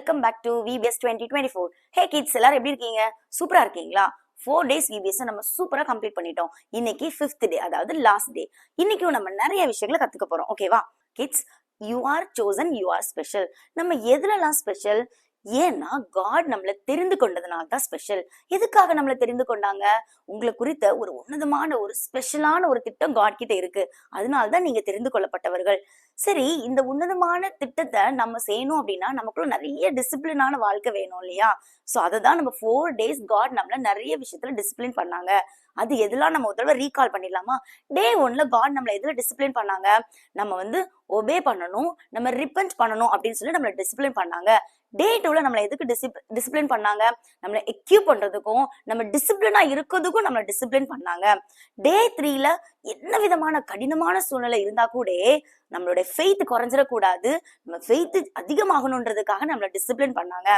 Welcome back to VBS 2024. Hey kids, எல்லாரும் எப்படி இருக்கீங்க? சூப்பரா இருக்கீங்களா? 4 days VBS நம்ம சூப்பரா கம்ப்ளீட் பண்ணிட்டோம். இன்னைக்கு 5th டே, அதாவது லாஸ்ட் டே. இன்னைக்கும் நம்ம நிறைய விஷயங்களை கத்துக்க போறோம். ஓகேவா kids? You are chosen, you are special. நம்ம எதுலலாம் ஸ்பெஷல்? ஏன்னா காட் நம்மளை தெரிந்து கொண்டதுனால தான் ஸ்பெஷல். எதுக்காக நம்மளை தெரிந்து கொண்டாங்க? உங்களை குறித்த ஒரு உன்னதமான ஒரு ஸ்பெஷலான ஒரு திட்டம் காட் கிட்ட இருக்கு. அதனால்தான் நீங்க தெரிந்து கொள்ளப்பட்டவர்கள். சரி, இந்த உன்னதமான திட்டத்தை நம்ம செய்யணும் அப்படின்னா நமக்குள்ள நிறைய டிசிப்ளினான வாழ்க்கை வேணும் இல்லையா? சோ அததான் நம்ம 4 days காட் நம்மள நிறைய விஷயத்துல டிசிப்ளின் பண்ணாங்க. அது எதெல்லாம் நம்ம ஒரு தடவை ரீகால் பண்ணிடலாமா? டே 1ல காட் நம்மள எதுல டிசிப்ளின் பண்ணாங்க? நம்ம ஒபே பண்ணணும், நம்ம ரிப்பென்ட் பண்ணணும் அப்படின்னு சொல்லி நம்மள டிசிப்ளின் பண்ணாங்க. டே 2ல நம்மள எதுக்கு டிசிப்ளின் பண்ணாங்க? நம்மள எக்யூப் பண்றதுக்கும் நம்ம டிசிப்ளினா இருக்கிறதுக்கும் நம்மள டிசிப்ளின் பண்ணாங்க. டே 3ல என்ன விதமான கடினமான சூழ்நிலை இருந்தா கூட நம்மளுடைய ஃபெய்த் குறைஞ்சிடக்கூடாது, நம்ம ஃபெய்த் அதிகமாகணுன்றதுக்காக நம்மள டிசிப்ளின் பண்ணாங்க.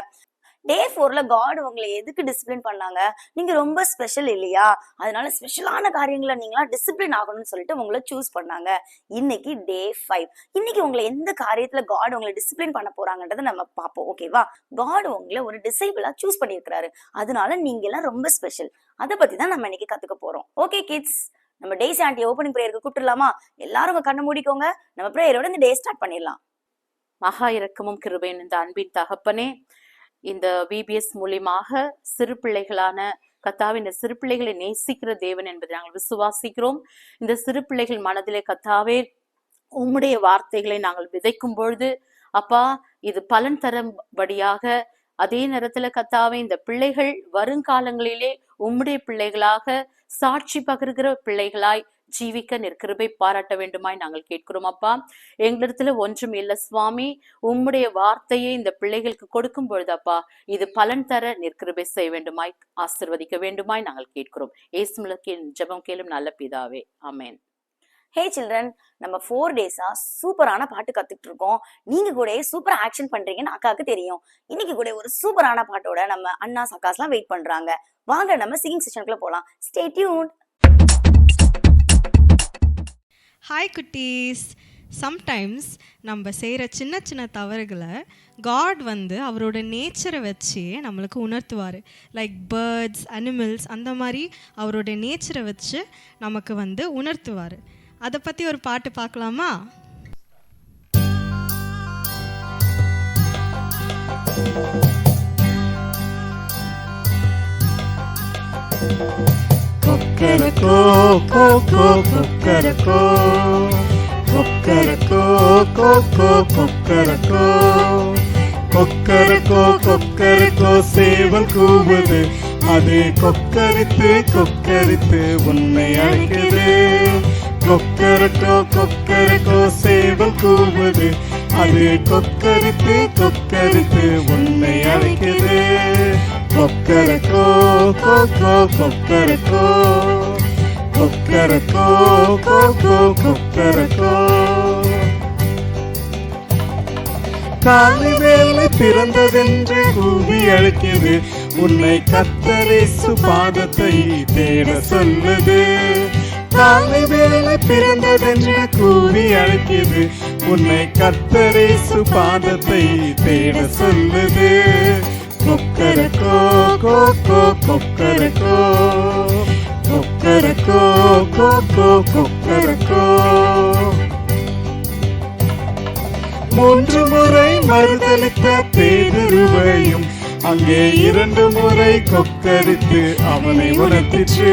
டே 4ல காட் உங்களை எதுக்கு டிசிப்ளின் பண்ணாங்க? நீங்க ரொம்ப ஸ்பெஷல் இல்லையா? அதனால ஸ்பெஷலான காரியங்களை நீங்களா டிசிப்ளின் ஆகணும்னு சொல்லிட்டு உங்களை சூஸ் பண்ணாங்க. இன்னைக்கு டே 5. இன்னைக்கு உங்களை எந்த காரியத்துல காட் உங்களை டிசிப்ளின் பண்ண போறாங்கன்றதை நம்ம பார்ப்போம். ஓகேவா? காட் உங்களை ஒரு டிசைபிளா சூஸ் பண்ணியிருக்கிறாரு. அதனால நீங்க எல்லாம் ரொம்ப ஸ்பெஷல். அதை பத்தி தான் நம்ம இன்னைக்கு கத்துக்க போறோம். ஓகே கிட்ஸ், நம்ம டேஸ் ஆண்டி ஓப்பனிங் பிரேயருக்கு கூப்பிட்டுலாமா? எல்லாரும் உங்க கண்ணை மூடிக்கோங்க. நம்ம பிரேயரோட இந்த டே ஸ்டார்ட் பண்ணிடலாம். மகா இரக்கமும் கிருபையும் இந்த அன்பின் தகப்பனே, இந்த VBS மூலியமாக சிறு பிள்ளைகளான கத்தாவின் இந்த சிறு பிள்ளைகளை நேசிக்கிற தேவன் என்பதை நாங்கள் விசுவாசிக்கிறோம். இந்த சிறு பிள்ளைகள் மனதிலே கத்தாவே உம்முடைய வார்த்தைகளை நாங்கள் விதைக்கும் பொழுது அப்பா, இது பலன் தரும்படியாக, அதே நேரத்துல கத்தாவே இந்த பிள்ளைகள் வருங்காலங்களிலே உம்முடைய பிள்ளைகளாக சாட்சி பகிர்கிற பிள்ளைகளாய் ஜீவிக்க நிற்கிருபை பாராட்ட வேண்டுமாய் நாங்கள் கேட்கிறோம். அப்பா, எங்களிடத்துல ஒன்றும் இல்லை சுவாமி, உம்முடைய வார்த்தையை இந்த பிள்ளைகளுக்கு கொடுக்கும் பொழுது அப்பா, இது பலன் தர நிற்கிருபை செய்ய வேண்டுமாய், ஆசீர்வதிக்க வேண்டுமாய் நாங்கள் கேட்கிறோம். இயேசுவுக்கே ஜெபம் கேளும் நல்ல பிதாவே, ஆமென். ஹே சில்ட்ரன், நம்ம 4 days-ஆ சூப்பரான பாட்டு கத்துக்கிட்டு இருக்கோம். நீங்க கூட சூப்பரா ஆக்ஷன் பண்றீங்கன்னு அக்காவுக்கு தெரியும். இன்னைக்கு கூட ஒரு சூப்பரான பாட்டோட நம்ம அண்ணா அக்காஸ்லாம் வெயிட் பண்றாங்க. வாங்க நம்ம சிங்கிங் செஷனுக்குள்ள போலாம். Stay tuned. ஹாய் குட்டீஸ். சம்டைம்ஸ் நம்ம செய்கிற சின்ன சின்ன தவறுகளை காட் அவரோட நேச்சரை வச்சு நம்மளுக்கு உணர்த்துவார். லைக் பேர்ட்ஸ், அனிமல்ஸ், அந்த மாதிரி அவரோட நேச்சரை வச்சு நமக்கு உணர்த்துவார். அதை பற்றி ஒரு பாட்டு பார்க்கலாமா? கொக்கரக்கோ கோகோ கொக்கரக்கோ, கொக்கரக்கோ கோகோ கொக்கரக்கோ, கொக்கரக்கோ கொக்கரக்கோ சேவல் கூவுது, அது கொக்கரித்து கொக்கரித்து உன்னை அழைக்குது. கொக்கரக்கோ கொக்கரக்கோ சேவல் கூவுது, அது கொக்கரித்து கொக்கரித்து உன்னை அழைக்குது. Kokkarakko cocoa Kokkarakko, Kokkarakko cocoa Kokkarakko. காலை வேலை பிறந்ததென்று கூவி அழைக்குது, உன்னை கர்த்தரேசு பாதத்தை தேட சொல்லுது. காலை வேலை பிறந்ததென்று கூவி அழைக்குது, உன்னை கர்த்தரேசு பாதத்தை தேட சொல்லுது. Kokkarakko cocoa Kokkarakko, Kokkarakko cocoa Kokkarakko. 3 முறை மறுதலித்த பேதுருவையும் அங்கே 2 முறை கொக்கரித்து அவனை உணர்த்திற்று.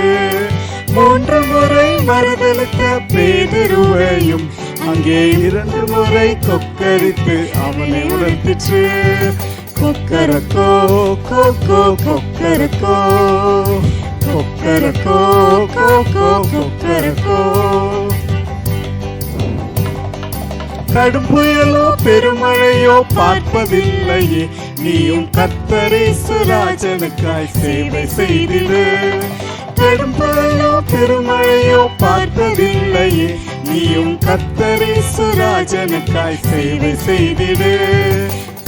3 முறை மறுதலித்த பேதுருவையும் அங்கே 2 முறை கொக்கரித்து அவனை உணர்த்திற்று. Kokkarakko cocoa Kokkarakko, Kokkarakko cocoa Kokkarakko. கடும் புயலோ பெருமழையோ பார்ப்பதில்லையே, நீயும் கர்த்தரேசு ராஜனுக்காய் சேவை செய்திடு. கடும் புயலோ பெருமழையோ பார்ப்பதில்லையே, நீயும் கர்த்தரேசு ராஜனுக்காய் சேவை செய்திடு.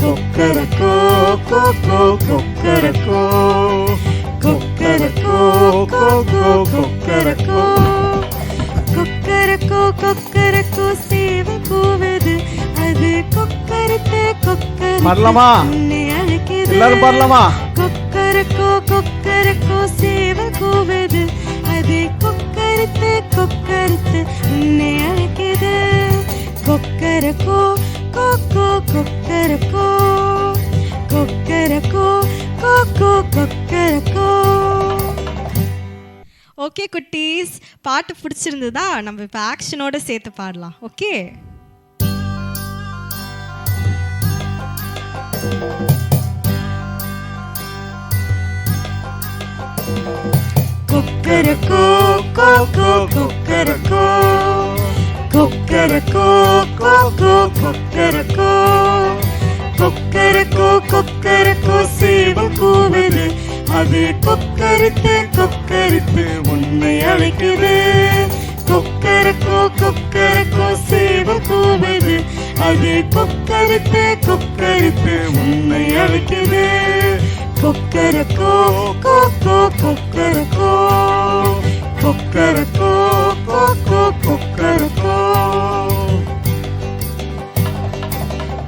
Kokkarakko cocoa Kokkarakko, Kokkarakko cocoa Kokkarakko. கொக்கரக்கோ கொக்கரக்கோ சேவை கூவுது, அது கொக்கரித்து கொக்கரித்து எல்லாரும் பாடலாமா? கொக்கரக்கோ கொக்கரக்கோ சேவல் கூவுது, அது கொக்கரித்து கொக்கரித்து உன்னை அழைக்குது. கொக்கரக்கோ கொக்கோ கொக்கரக்கோ கொக்கரக்கோ கொக்கோ கொக்கரக்கோ. ஓகே குட்டீஸ், பாட்டு பிடிச்சிருந்ததா? நம்ம இப்போ ஆக்ஷனோட சேர்த்து பாடலாம். ஓகே, கொக்கரக்கோ கொக்கோ கொக்கரக்கோ கொக்கரக்கோ கொக்கோ கொக்கரக்கோ கொக்கரக்கோ கொக்கரக்கோ சேவல் கூவுது, அது கொக்கரித்து கொக்கரித்து உன்னை அழைக்குது. கொக்கரக்கோ கொக்கரக்கோ சேவல் கூவுது, அது கொக்கரித்து கொக்கரித்து உன்னை அழைக்குது. கொக்கரக்கோ கொக்கோ கொக்கரக்கோ கொக்கரக்கோ கொக்கோ கொக்கரக்கோ.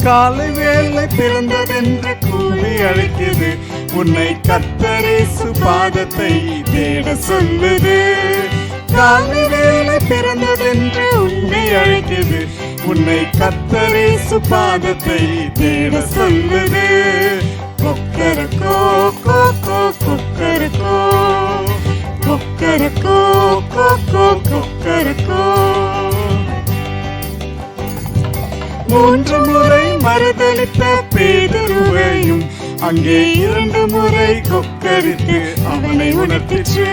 காலை வேளை பிறந்ததென்று கூவி அழைக்குது, உன்னை கர்த்தர் இயேசு பாதத்தை தேட சொல்லுது. காலை வேளை பிறந்ததென்று உன்னை அழைக்குது, உன்னை கர்த்தர் இயேசு பாதத்தை தேட சொல்லுது. கொக்கரக்கோ கொக்கோ கொக்கரக்கோ கொக்கரக்கோ கொக்கோ கொக்கரக்கோ. மூன்று முறை மறுதலித்த பேதுருவையும் அங்கே 2 முறை கொக்கரித்து அவனை உணர்த்திற்று.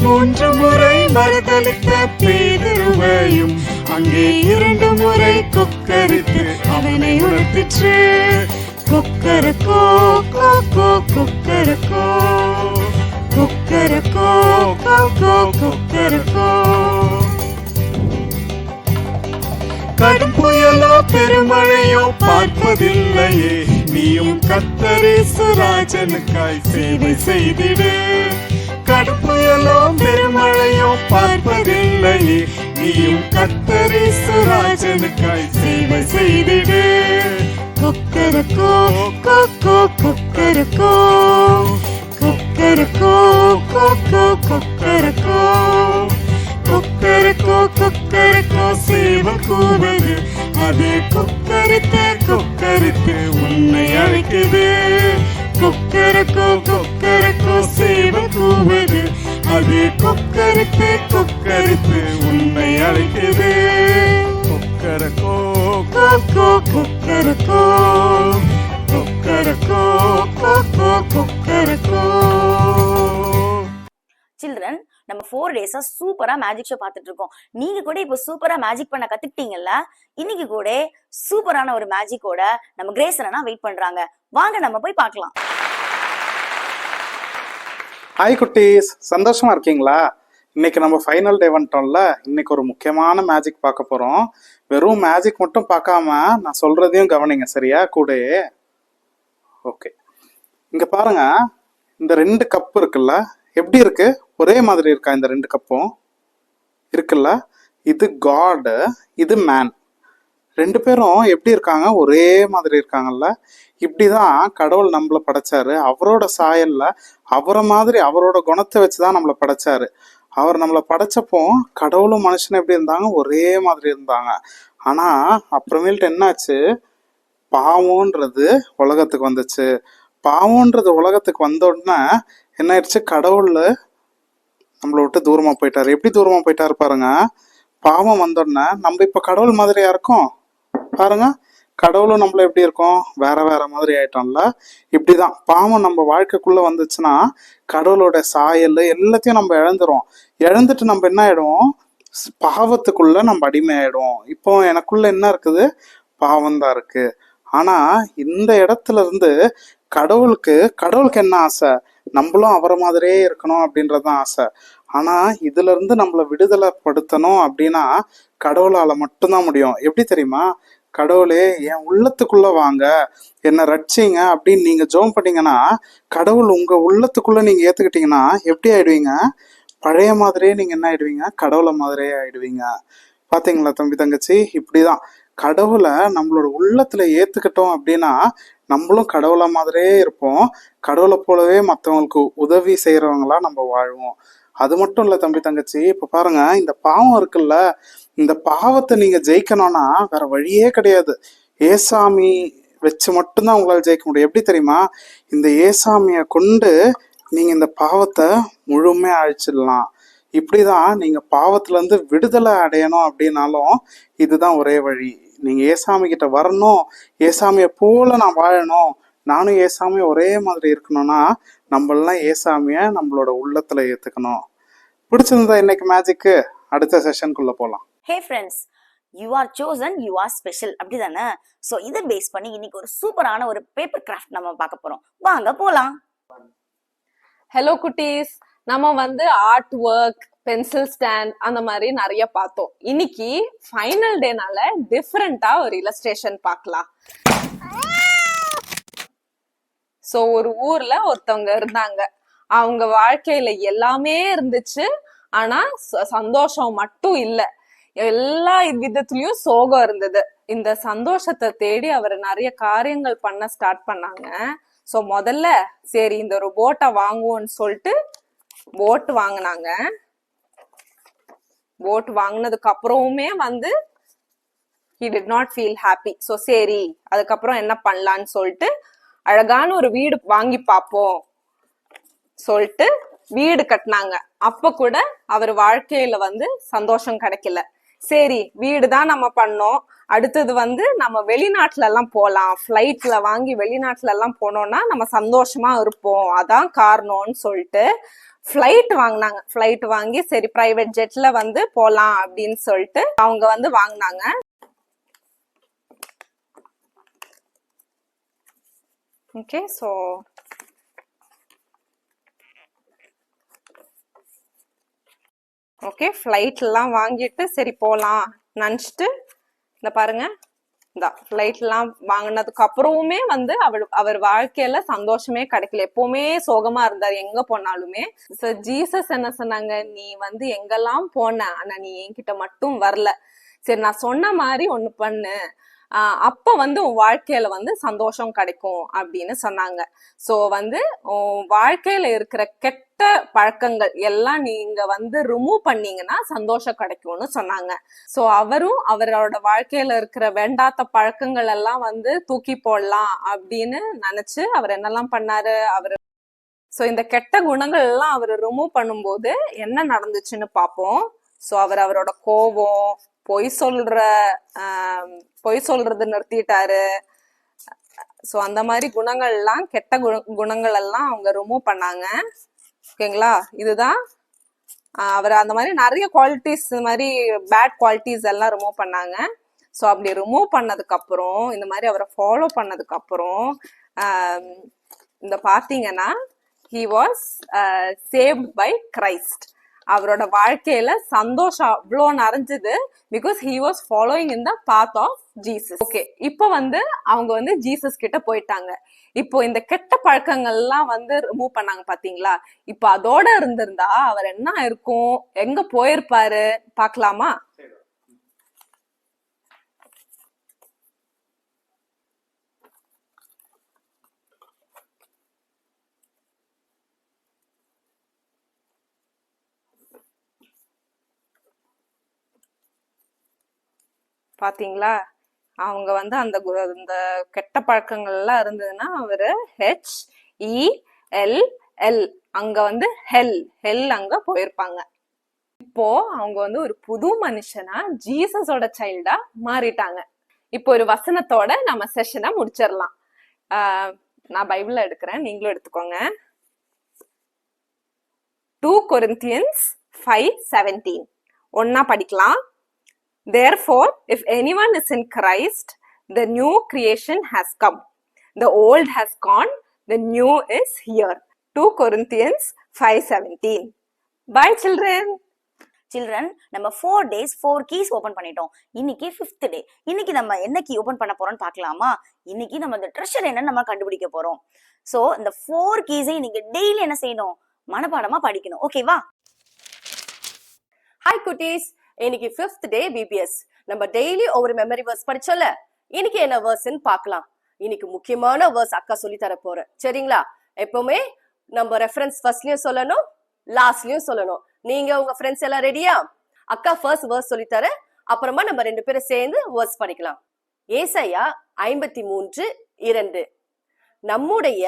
3 முறை மறுதலித்த பேதுருவையும் அங்கே 2 முறை கொக்கரித்து அவனை உணர்த்திற்று. கொக்கரக்கோ கொக்கோ கொக்கரக்கோ கொக்கரக்கோ கொக்கோ கொக்கரக்கோ. கடும் புயலோ பெருமழையோ பார்ப்பதில்லையே, நீயும் கர்த்தர் இயேசு ராஜனுக்காய் சேவை செய்திடு. கடும் புயலோ பெருமழையோ பார்ப்பதில்லையே, நீயும் கர்த்தர் இயேசு ராஜனுக்காய் சேவை செய்திடு. கொக்கரக்கோ கொக்கோ கொக்கரக்கோ கொக்கரக்கோ கொக்கோ கொக்கரக்கோ கொக்கரக்கோ கொக்கரக்கோ சேவல் கூவுது, அது கொக்கரித்து கொக்கரித்து உன்னை அழைக்குது. கொக்கரக்கோ கொக்கரக்கோ சேவல் கூவுது, அது கொக்கரித்து கொக்கரித்து உன்னை அழைக்குது. கொக்கரக்கோ கொக்கோ கொக்கரக்கோ கொக்கரக்கோ கொக்கோ கொக்கரக்கோ. சில்ட்ரன், நம்ம 4 டேஸா சூப்பரா மேஜிக் ஷோ பார்த்துட்டு இருக்கோம். நீங்க கூட இப்போ சூப்பரா மேஜிக் பண்ண கத்துக்கிட்டீங்கல்ல. இன்னைக்கு கூட சூப்பரான ஒரு மேஜிக்கோட நம்ம கிரேஸ் அண்ணா வெயிட் பண்றாங்க. வாங்க நம்ம போய் பார்க்கலாம். ஹாய் குட்டீஸ், சந்தோஷமா இருக்கீங்களா? இன்னைக்கு நம்ம ஃபைனல் டே வந்துட்டோம்ல. இன்னைக்கு ஒரு முக்கியமான மேஜிக் பார்க்க போறோம். வெறும் மேஜிக் மட்டும் பார்க்காம நான் சொல்றதையும் கவனிங்க, சரியா? கூட ஓகே, இங்க பாருங்க, இந்த 2 கப் இருக்குல்ல, எப்படி இருக்கு? ஒரே மாதிரி இருக்கா? இந்த 2 கப்பும் இருக்குல்ல, இது காட், இது மேன். 2 பேரும் எப்படி இருக்காங்க? ஒரே மாதிரி இருக்காங்கல்ல. இப்படிதான் கடவுள் நம்மளை படைச்சாரு. அவரோட சாயல்ல, அவரை மாதிரி அவரோட குணத்தை வச்சுதான் நம்மளை படைச்சாரு. அவர் நம்மளை படைச்சப்போ கடவுளும் மனுஷனும் எப்படி இருந்தாங்க? ஒரே மாதிரி இருந்தாங்க. ஆனா அப்புறமேல்ட்டு என்னாச்சு? பாவம்ன்றது உலகத்துக்கு வந்துச்சு. பாவம்ன்றது உலகத்துக்கு வந்த உடனே என்ன ஆயிடுச்சு? கடவுள் நம்மளை விட்டு தூரமா போயிட்டாரு. எப்படி தூரமா போயிட்டாரு பாருங்க. பாவம் வந்தோடனே நம்ம இப்ப கடவுள் மாதிரியா இருக்கோம் பாருங்க. கடவுளும் நம்மள எப்படி இருக்கோம்? வேற வேற மாதிரி ஆயிட்டோம்ல. இப்படிதான் பாவம் நம்ம வாழ்க்கைக்குள்ள வந்துச்சுன்னா கடவுளோட சாயல் எல்லாத்தையும் நம்ம இழந்துரும். இழந்துட்டு நம்ம என்ன ஆயிடுவோம்? பாவத்துக்குள்ள நம்ம அடிமை ஆயிடுவோம். இப்போ எனக்குள்ள என்ன இருக்குது? பாவம் தான் இருக்கு. ஆனா இந்த இடத்துல இருந்து கடவுளுக்கு என்ன ஆசை? நம்மளும் அவரை மாதிரியே இருக்கணும் அப்படின்றதுதான் ஆசை. ஆனா இதுல இருந்து நம்மள விடுதலை படுத்தணும் அப்படின்னா கடவுளால மட்டும்தான் முடியும். எப்படி தெரியுமா? கடவுளே என் உள்ளத்துக்குள்ள வாங்க, என்ன ரட்சிங்க அப்படின்னு நீங்க ஜெபம் பண்ணீங்கன்னா கடவுள் உங்க உள்ளத்துக்குள்ள நீங்க ஏத்துக்கிட்டீங்கன்னா எப்படி ஆயிடுவீங்க? பழைய மாதிரியே நீங்க என்ன ஆயிடுவீங்க? கடவுளை மாதிரியே ஆயிடுவீங்க. பாத்தீங்களா தம்பி தங்கச்சி? இப்படிதான் கடவுளை நம்மளோட உள்ளத்துல ஏத்துக்கிட்டோம் அப்படின்னா நம்மளும் கடவுளை மாதிரியே இருப்போம். கடவுளை போலவே மற்றவங்களுக்கு உதவி செய்யறவங்களா நம்ம வாழ்வோம். அது மட்டும் இல்ல தம்பி தங்கச்சி, இப்ப பாருங்க, இந்த பாவம் இருக்குல்ல, இந்த பாவத்தை நீங்க ஜெயிக்கணும்னா வேற வழியே கிடையாது. ஏசாமி வச்சு மட்டும்தான் உங்களால ஜெயிக்க முடியும். எப்படி தெரியுமா? இந்த ஏசாமிய கொண்டு நீங்க இந்த பாவத்தை முழுமையா அழிச்சிடலாம். இப்படிதான் நீங்க பாவத்துல இருந்து விடுதலை அடையணும். அப்படின்னாலும் இதுதான் ஒரே வழி. நீங்க ஏசாமி கிட்ட வரணும், ஏசாமிய போல நான் வாழணும், நானும் ஏசாமிய ஒரே மாதிரி இருக்கணும்னா நம்மளாம் ஏசாமிய நம்மளோட உள்ளத்துல ஏத்துக்கணும். பிடிச்சிருந்தா இன்னைக்கு மேஜிக்கு, அடுத்த செஷனுக்குள்ள போலாம். Hey friends, you are chosen, you are special, அப்படிதானே? ஸோ இதை பேஸ் பண்ணி இன்னைக்கு ஒரு சூப்பரான ஒரு பேப்பர் கிராஃப்ட் நம்ம பார்க்க போறோம். வாங்க போலாம். ஹலோ குட்டீஸ், நம்ம வந்து ஆர்ட் ஒர்க், பென்சில் ஸ்டாண்ட் அந்த மாதிரி நிறைய பார்த்தோம். இன்னைக்கு ஃபைனல் டேனால டிஃப்ரெண்டா ஒரு இல்லஸ்ட்ரேஷன் பார்க்கலாம். ஸோ ஒரு ஊர்ல ஒருத்தவங்க இருந்தாங்க. அவங்க வாழ்க்கையில எல்லாமே இருந்துச்சு, ஆனா சந்தோஷம் மட்டும் இல்ல. எல்லா விதத்துலயும் சோகம் இருந்தது. இந்த சந்தோஷத்தை தேடி அவர் நிறைய காரியங்கள் பண்ண ஸ்டார்ட் பண்ணாங்க. ஸோ முதல்ல சரி இந்த ஒரு போட்டை வாங்குவோம்னு சொல்லிட்டு போட் வாங்கினாங்க. போட் வாங்கினதுக்கு அப்புறமுமே வந்து he did not feel happy. So சரி அதுக்கப்புறம் என்ன பண்ணலான்னு சொல்லிட்டு அழகான ஒரு வீடு வாங்கி பார்ப்போம் சொல்லிட்டு வீடு கட்டினாங்க. அப்ப கூட அவர் வாழ்க்கையில வந்து சந்தோஷம் கிடைக்கல. சரி வீடு தான் நம்ம பண்ணோம், அடுத்தது வந்து நம்ம வெளிநாட்டுல எல்லாம் போலாம், ஃபிளைட்ல வாங்கி வெளிநாட்டுல எல்லாம் போனோம்னா நம்ம சந்தோஷமா இருப்போம், அதான் காரணம்னு சொல்லிட்டு ஃபிளைட் வாங்கினாங்க. ஃபிளைட் வாங்கி சரி பிரைவேட் ஜெட்ல வந்து போலாம் அப்படின்னு சொல்லிட்டு அவங்க வந்து வாங்கினாங்க. ஓகே, ஸோ ஓகே ஃப்ளைட்லாம் வாங்கிட்டு சரி போகலாம் நினச்சிட்டு இந்த பாருங்க, இந்த ஃப்ளைட்லாம் வாங்கினதுக்கு அப்புறமுமே வந்து அவர் வாழ்க்கையில சந்தோஷமே கிடைக்கல. எப்பவுமே சோகமா இருந்தார் எங்க போனாலுமே. ஸோ ஜீசஸ் என்ன சொன்னாங்க, நீ வந்து எங்கெல்லாம் போன, ஆனா நீ என்கிட்ட மட்டும் வரல. சரி நான் சொன்ன மாதிரி ஒண்ணு பண்ணு, அப்ப வந்து உன் வாழ்க்கையில வந்து சந்தோஷம் கிடைக்கும் அப்படின்னு சொன்னாங்க. சோ வந்து உன் வாழ்க்கையில இருக்கிற கெட்ட பழக்கங்கள் எல்லாம் நீங்க வந்து ரிமூவ் பண்ணீங்கன்னா சந்தோஷம் கிடைக்கும்னு சொன்னாங்க. சோ அவரும் அவரோட வாழ்க்கையில இருக்கிற வேண்டாத பழக்கங்கள் எல்லாம் வந்து தூக்கி போடலாம் அப்படின்னு நினைச்சு அவர் என்னெல்லாம் பண்ணாரு. சோ இந்த கெட்ட குணங்கள் எல்லாம் அவர் ரிமூவ் பண்ணும்போது என்ன நடந்துச்சுன்னு பார்ப்போம். சோ அவரோட கோபம், பொய் சொல்றது நிறுத்திட்டாரு. சோ அந்த மாதிரி குணங்கள் எல்லாம், கெட்ட குணங்கள் எல்லாம் அவங்க ரிமூவ் பண்ணாங்க. ஓகேங்களா? இதுதான் அவர் அந்த மாதிரி நிறைய குவாலிட்டிஸ், இந்த மாதிரி பேட் குவாலிட்டிஸ் எல்லாம் ரிமூவ் பண்ணாங்க. ஸோ அப்படி ரிமூவ் பண்ணதுக்கு அப்புறம், இந்த மாதிரி அவரை ஃபாலோ பண்ணதுக்கு அப்புறம் இந்த பார்த்தீங்கன்னா he was saved by Christ. அவரோட வாழ்க்கையில சந்தோஷம் அவ்வளோ நிறைஞ்சது, because he was following in the path of Jesus. Okay, இப்போ வந்து அவங்க வந்து ஜீசஸ் கிட்ட போயிட்டாங்க. இப்போ இந்த கெட்ட பழக்கங்கள் எல்லாம் வந்து ரிமூவ் பண்ணாங்க பாத்தீங்களா? இப்போ அதோட இருந்திருந்தா அவர் என்ன இருக்கும், எங்க போயிருப்பாரு பாக்கலாமா? பாத்தீங்களா? அவங்க வந்து அந்த கெட்ட பழக்கங்கள் எல்லாம் இருந்ததுன்னா அவரு HELL அங்க வந்து ஹெல் அங்க போயிருப்பாங்க. இப்போ அவங்க வந்து ஒரு புது மனுஷனா ஜீசஸோட சைல்டா மாறிட்டாங்க. இப்போ ஒரு வசனத்தோட நம்ம செஷனை முடிச்சிடலாம். நான் பைபிள்ல எடுக்கிறேன், நீங்களும் எடுத்துக்கோங்க. 2 Corinthians 5:17 ஒன்னா படிக்கலாம். Therefore, if anyone is in Christ, the new creation has come. The old has gone, the new is here. 2 Corinthians 5:17. Bye children. Children, நம்ம 4 days 4 keys ஓபன் பண்ணிட்டோம். இன்னைக்கு 5th day. இன்னைக்கு நம்ம என்ன கீ ஓபன் பண்ண போறோம்னு பார்க்கலாமா? இன்னைக்கு நம்ம இந்த ட்ரெஷர் என்னன்னு நம்ம கண்டுபிடிக்க போறோம். சோ இந்த 4 keys நீங்க டெய்லி என்ன செய்யணும், மனப்பாடமா படிக்கணும். ஓகேவா? ஹாய் குட்டீஸ், இன்னைக்கு 5th day VBS. நம்ம டெய்லி ஒவ்வொரு மெமரி வேர்ஸ் படிச்சோம்ல, இன்னைக்கு என்ன வேர்ஸ்ன்னு பார்க்கலாம். இன்னைக்கு முக்கியமான வேர்ஸ் அக்கா சொல்லி தர போறேன். சரிங்களா? எப்பவுமே நம்ம ரெஃபரன்ஸ் ஃபர்ஸ்ட்லயும் சொல்லணும், லாஸ்ட்லயும் சொல்லணும். நீங்க உங்க ஃப்ரெண்ட்ஸ் எல்லாம் ரெடியா? அக்கா ஃபர்ஸ்ட் வேர்ஸ் சொல்லி தர, அப்புறமா நம்ம 2 பேரும் சேர்ந்து வேர்ஸ் படிக்கலாம். ஏசாயா 53:2. நம்முடைய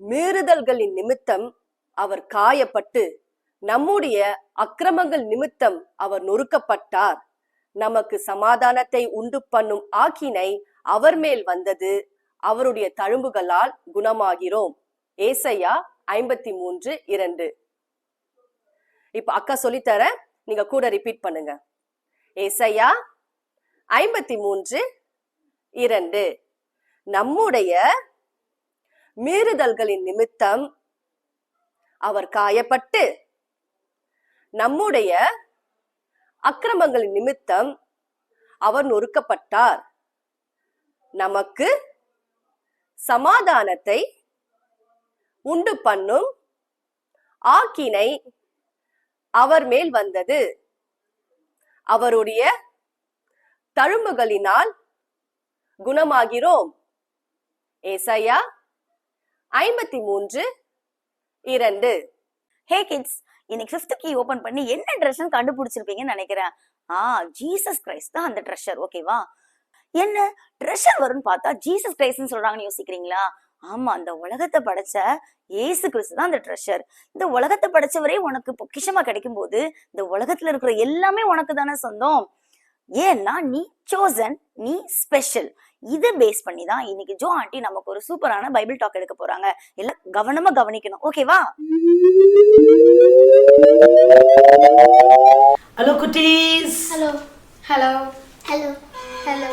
மீறுதல்களின் நிமித்தம் அவர் காயப்பட்டு, நம்முடைய அக்கிரமங்கள் நிமித்தம் அவர் நொறுக்கப்பட்டார். நமக்கு சமாதானத்தை உண்டு பண்ணும் ஆக்கினை அவர் மேல் வந்தது, அவருடைய தழும்புகளால் குணமாகிறோம். ஏசாயா 53:2. இப்ப அக்கா சொல்லித்தர, நீங்க கூட ரிப்பீட் பண்ணுங்க. ஏசாயா 53:2. நம்முடைய மீறுதல்களின் நிமித்தம் அவர் காயப்பட்டு, நம்முடைய அக்கிரமங்களின் நிமித்தம் அவர் நொறுக்கப்பட்டார். நமக்கு சமாதானத்தை உண்டு பண்ணும் ஆக்கினை அவர் மேல் வந்தது, அவருடைய தழும்புகளினால் குணமாகிறோம். ஏசாயா 53:2. ஹே கிட்ஸ், இன்னைக்கு 5th கீ ஓபன் பண்ணி என்ன ட்ரெஷர் கண்டுபிடிச்சிருப்பீங்கன்னு நினைக்கிறேன். ஜீசஸ் கிரைஸ்ட் தான் அந்த ட்ரெஷர். ஓகேவா? என்ன ட்ரெஷர் வரும்னு பார்த்தா ஜீசஸ் கிரைஸ்ட்னு சொல்றாங்கன்னு யோசிக்கிறீங்களா? ஆமா, அந்த உலகத்தை படைச்ச ஏசு கிறிஸ்து தான் அந்த ட்ரெஷர். இந்த உலகத்தை படைச்சவரே உனக்கு பொக்கிஷமா கிடைக்கும் போது இந்த உலகத்துல இருக்கிற எல்லாமே உனக்கு தானே சொந்தம். ஏன்னா நீ சோசன், நீ ஸ்பெஷல். இதை பேஸ் பண்ணி தான் இன்னைக்கு ஜோ ஆண்டி நமக்கு ஒரு சூப்பரான பைபிள் டாக் எடுக்க போறாங்க. எல்லாம் கவனமா கவனிக்கணும். ஓகேவா? Hello cuties. Hello. Hello. Hello. Hello.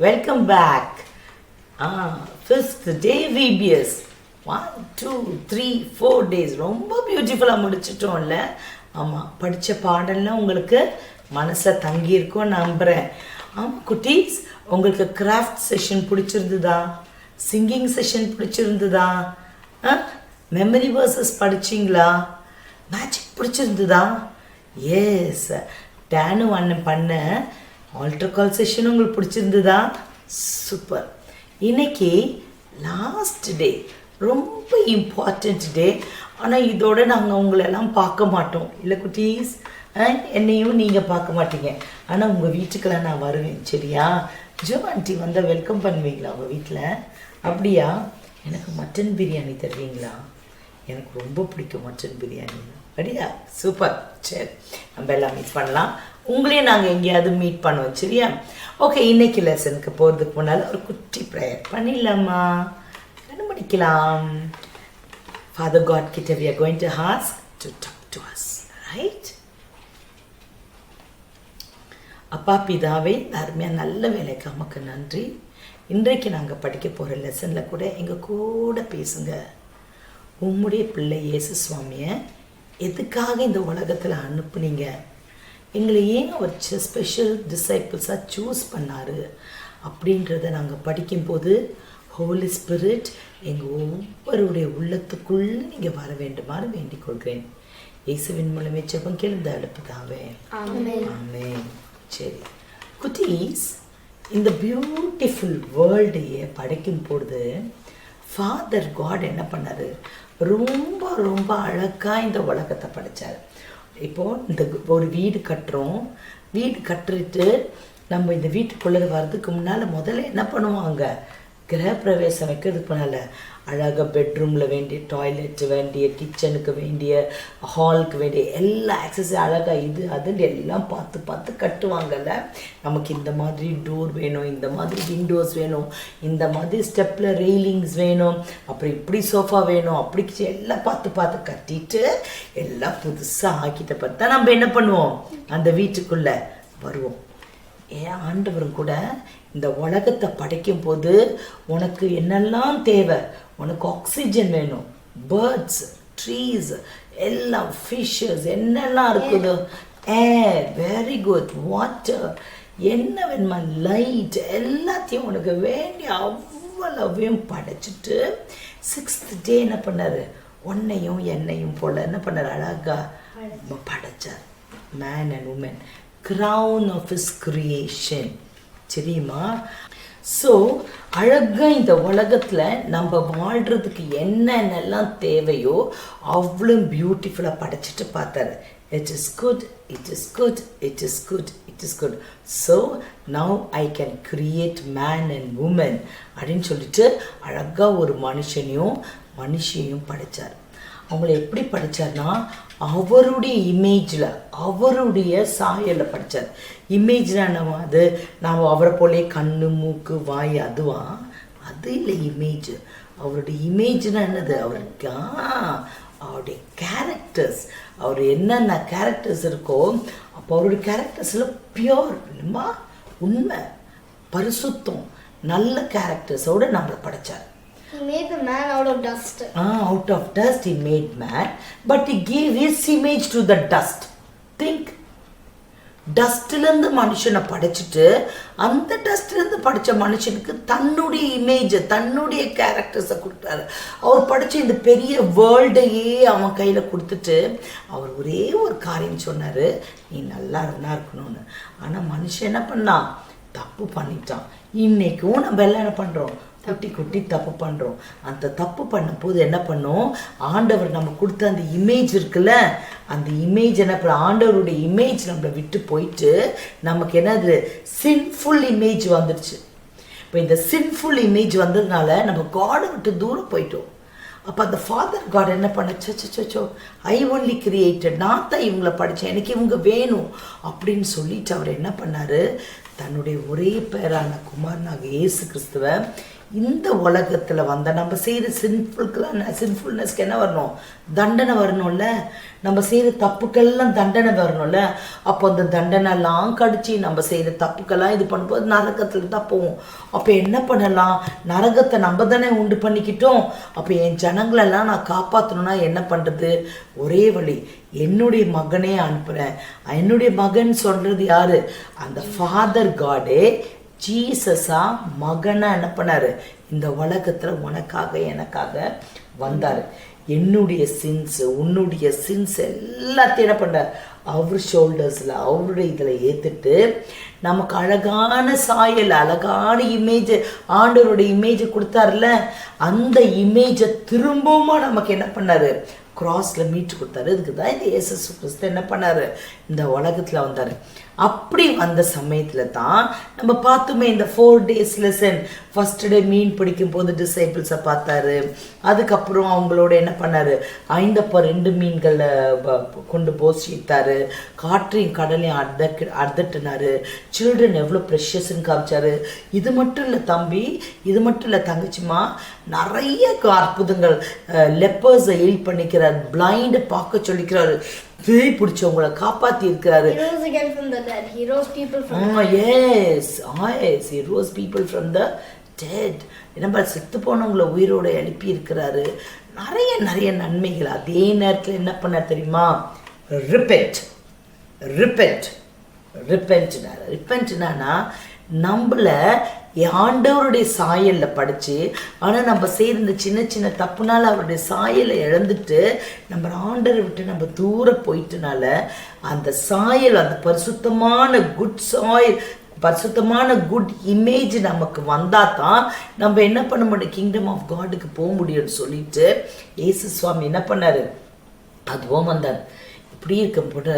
Welcome back. 5th day VBS. 1, 2, 3, 4 days. ரொம்ப பியூட்டிஃபுல்லா முடிச்சிட்டோம்ல. ஆமா, படிச்ச பாடல்லாம் உங்களுக்கு மனசை தங்கி இருக்கும் நம்புறேன். ஆமா குட்டீஸ், உங்களுக்கு கிராஃப்ட் செஷன் பிடிச்சிருந்ததா? சிங்கிங் செஷன் பிடிச்சிருந்ததா? மெமரி வேர்சஸ் படிச்சிங்களா? மேஜிக் பிடிச்சிருந்ததா? எஸ், டேனு அண்ணன் பண்ண ஆல்டர் கால் செஷன் உங்களுக்கு பிடிச்சிருந்ததா? சூப்பர். இன்னைக்கு லாஸ்ட் டே, ரொம்ப இம்பார்ட்டண்ட் டே. ஆனால் இதோட நாங்கள் உங்களெல்லாம் பார்க்க மாட்டோம் இல்லை குட்டீஸ்? என்னையும் நீங்கள் பார்க்க மாட்டீங்க. ஆனால் உங்கள் வீட்டுக்கெல்லாம் நான் வருவேன். சரியா? ஜோ ஆண்டி வந்தால் வெல்கம் பண்ணுவீங்களா உங்கள் வீட்டில்? அப்படியா? எனக்கு மட்டன் பிரியாணி தருவீங்களா? எனக்கு ரொம்ப பிடிக்கும் மட்டன் பிரியாணி. அப்படியா? சூப்பர். சரி, நம்ம எல்லாம் மீட் பண்ணலாம். உங்களையும் நாங்கள் எங்கேயாவது மீட் பண்ணுவோம். சரியா? ஓகே, இன்னைக்கு லெசனுக்கு போகிறதுக்கு முன்னால் ஒரு குட்டி ப்ரேயர் பண்ணிடலாமா? என்ன படிக்கலாம்? ஃபாதர் காட் கிட்ட we are going to ask to talk to us, right? அப்பா பிதாவே, அருமையாக நல்ல வேலைக்கு நமக்கு நன்றி. இன்றைக்கு நாங்கள் படிக்க போகிற லெசனில் கூட எங்கள் கூட பேசுங்க. உம்முடைய பிள்ளை இயேசு சுவாமியை எதுக்காக இந்த உலகத்தில் அனுப்புனீங்க? எங்களை ஏன் அவர் ஸ்பெஷல் டிசைபிள்ஸாக சூஸ் பண்ணார் அப்படின்றத நாங்கள் படிக்கும்போது ஹோலி ஸ்பிரிட் எங்கள் ஒவ்வொருடைய உள்ளத்துக்குள்ளே நீங்கள் வர வேண்டுமாறு வேண்டிக் கொள்கிறேன். இயேசுவின் மூலமே ஜெபம் கேளுந்த அனுப்புதாவே. ஆமென். சரி குட்டீஸ், இந்த பியூட்டிஃபுல் வேர்ல்டையே படைக்கும் பொழுது ஃபாதர் காட் என்ன பண்ணார்? ரொம்ப ரொம்ப அழகாக இந்த உலகத்தை படைச்சார். இப்போது இந்த ஒரு வீடு கட்டுறோம். வீடு கட்டிட்டு நம்ம இந்த வீட்டுக்குள்ளே வர்றதுக்கு முன்னால் முதல்ல என்ன பண்ணுவாங்க? கிரகப்பிரவேசம் வைக்கிறதுக்கு முன்னால் அழகாக பெட்ரூமில் வேண்டிய டாய்லெட்டு, வேண்டிய கிச்சனுக்கு வேண்டிய, ஹாலுக்கு வேண்டிய எல்லா ஆக்சஸும் அழகாக இது அதுன்னு எல்லாம் பார்த்து பார்த்து கட்டுவாங்கல்ல. நமக்கு இந்த மாதிரி டோர் வேணும், இந்த மாதிரி விண்டோஸ் வேணும், இந்த மாதிரி ஸ்டெப்பில் ரெயிலிங்ஸ் வேணும், அப்புறம் இப்படி சோஃபா வேணும், அப்படி எல்லாம் பார்த்து பார்த்து கட்டிட்டு எல்லாம் புதுசாக ஆக்கிட்ட பார்த்தா நம்ம என்ன பண்ணுவோம்? அந்த வீட்டுக்குள்ளே வருவோம். ஏன் ஆண்டவரும் கூட இந்த உலகத்தை படைக்கும் போது உனக்கு என்னெல்லாம் தேவை? உனக்கு ஆக்சிஜன் வேணும், பேர்ட்ஸ், ட்ரீஸ், எல்லாம் ஃபிஷ்ஷஸ் என்னெல்லாம் இருக்குது, ஏர், வெரி குட், வாட்டர், என்ன வேணுமா, லைட், எல்லாத்தையும் உனக்கு வேண்டிய அவ்வளவையும் படைச்சிட்டு 6th டே என்ன பண்ணார்? உன்னையும் என்னையும் போல் என்ன பண்ணார்? அழகாக படைச்சார். Man and woman, crown of his creation. சரிம்மா? ஸோ அழகாக இந்த உலகத்தில் நம்ம வாழ்கிறதுக்கு என்னென்னலாம் தேவையோ அவ்வளோ பியூட்டிஃபுல்லாக படைச்சிட்டு பார்த்தாரு. It is good, it is good, it is good, it is good. So now I can create man and woman அப்படின்னு சொல்லிட்டு அழகாக ஒரு மனுஷனையும் படைச்சார். அவங்கள எப்படி படித்தார்னா அவருடைய இமேஜில், அவருடைய சாயலில் படித்தார். இமேஜ்னால் நம்ம நாம் அவரை போலே கண்ணு மூக்கு வாய் அது இல்லை இமேஜ். அவருடைய இமேஜ்னா என்னது? அவருடைய கேரக்டர்ஸ், அவர் என்னென்ன கேரக்டர்ஸ் இருக்கோ அப்போ அவருடைய கேரக்டர்ஸில் பியோர் இல்லைம்மா, உண்மை, பரிசுத்தம், நல்ல கேரக்டர்ஸோடு நம்மளை படைச்சார். He made the man out of dust. Out of dust he made man, but he gave his image to the dust. Think. டஸ்ட்லேருந்து மனுஷனை படைச்சிட்டு அந்த டஸ்ட்லேருந்து படித்த மனுஷனுக்கு தன்னுடைய இமேஜை, தன்னுடைய கேரக்டர்ஸை கொடுத்தாரு. அவர் படித்த இந்த பெரிய வேர்ல்டையே அவன் கையில் கொடுத்துட்டு அவர் ஒரே ஒரு காரியம் சொன்னார், நீ நல்லா இருக்கணும்னு. ஆனால் மனுஷன் என்ன பண்ணான்? தப்பு பண்ணிட்டான். இன்றைக்கும் நம்ம எல்லாம் என்ன பண்ணுறோம்? குட்டி தப்பு பண்ணுறோம். அந்த தப்பு பண்ணும்போது என்ன பண்ணோம்? ஆண்டவர் நம்ம கொடுத்த அந்த இமேஜ் இருக்குல்ல, அந்த இமேஜ் என்ன பண்ண, ஆண்டவருடைய இமேஜ் நம்மளை விட்டு போயிட்டு நமக்கு என்னது? சின்ஃபுல் இமேஜ் வந்துடுச்சு. இப்போ இந்த சின்ஃபுல் இமேஜ் வந்ததுனால நம்ம காடை விட்டு தூரம் போயிட்டோம். அப்போ அந்த ஃபாதர் காட் என்ன பண்ண, சோ ஐ ஒன்லி கிரியேட்டட், நான் தான் இவங்களை படித்தேன், எனக்கு இவங்க வேணும் அப்படின்னு சொல்லிட்டு அவர் என்ன பண்ணார்? தன்னுடைய ஒரே பேரான குமாரனாக இயேசு கிறிஸ்துவை இந்த உலகத்தில் வந்த நம்ம செய்கிற சின்ஃபுல்னஸ்க்கு என்ன வரணும்? தண்டனை வரணும்ல. நம்ம செய்கிற தப்புக்கெல்லாம் தண்டனை வரணும்ல. அப்போ அந்த தண்டனைலாம் கடிச்சு நம்ம செய்கிற தப்புக்கெல்லாம் இது பண்ணும்போது நரகத்தில் தான் போவோம். அப்போ என்ன பண்ணலாம்? நரகத்தை நம்ம தானே உண்டு பண்ணிக்கிட்டோம். அப்போ என் ஜனங்களெல்லாம் நான் காப்பாற்றணும்னா என்ன பண்ணுறது? ஒரே வழி, என்னுடைய மகனே அனுப்புகிறேன். என்னுடைய மகன் சொல்கிறது யார்? அந்த ஃபாதர் காடே ஜீசஸா மகனா என்ன பண்ணாரு? இந்த உலகத்தில் உனக்காக எனக்காக வந்தார். என்னுடைய சின்ஸ், உன்னுடைய சின்ஸ் எல்லாத்தையும் என்ன பண்ணார்? அவர் ஷோல்டர்ஸில், அவருடைய இதில் ஏற்றுட்டு நமக்கு அழகான சாயல், அழகான இமேஜ், ஆண்டவருடைய இமேஜை கொடுத்தாருல, அந்த இமேஜை திரும்பவும் நமக்கு என்ன பண்ணார்? கிராஸில் மீட்டு கொடுத்தாரு. இதுக்கு தான் இந்த இயேசு கிறிஸ்து என்ன பண்ணார்? இந்த உலகத்தில் வந்தார். அப்படி வந்த சமயத்தில் தான் நம்ம பார்த்தோமே இந்த 4 days லெசன். ஃபர்ஸ்ட் டே மீன் பிடிக்கும் போது டிசைபிள்ஸை பார்த்தாரு. அதுக்கப்புறம் அவங்களோட என்ன பண்ணார்? 5 மீன்களை கொண்டு போஷித்தார். காற்றையும் கடலையும் அர்த்தட்டினார். சில்ட்ரன் எவ்வளோ ப்ரெஷஸ்ன்னு காமிச்சாரு. இது மட்டும் இல்லை தம்பி, இது மட்டும் இல்லை தங்கச்சிமா, நிறைய அற்புதங்கள். லெப்பர்ஸை ஹீல் பண்ணிக்கிறார், பிளைண்டை பார்க்க சொல்லிக்கிறாரு, பேய் பிடிச்சவங்களை காப்பாற்றி இருக்கிறாரு. He rose people from the dead. நம்ம செத்து போனவங்களை உயிரோட எழுப்பி இருக்கிறாரு. நிறைய நன்மைகள். அதே நேரத்தில் என்ன பண்ண தெரியுமா? ரிப்பென்ட்னா நம்மளை ஆண்டவருடைய சாயலில் படித்து, ஆனால் நம்ம செய்கிற இந்த சின்ன தப்புனால அவருடைய சாயலை இழந்துட்டு நம்ம ஆண்டரை விட்டு நம்ம தூரம் போயிட்டனால அந்த சாயல், அந்த பரிசுத்தமான குட் சாயல், பரிசுத்தமான குட் இமேஜ் நமக்கு வந்தால் தான் நம்ம என்ன பண்ண முடியும்? கிங்டம் ஆஃப் காடுக்கு போக முடியும்னு சொல்லிட்டு இயேசு சுவாமி என்ன பண்ணார்? அதுவும் வந்தார். இப்படி இருக்கும்போது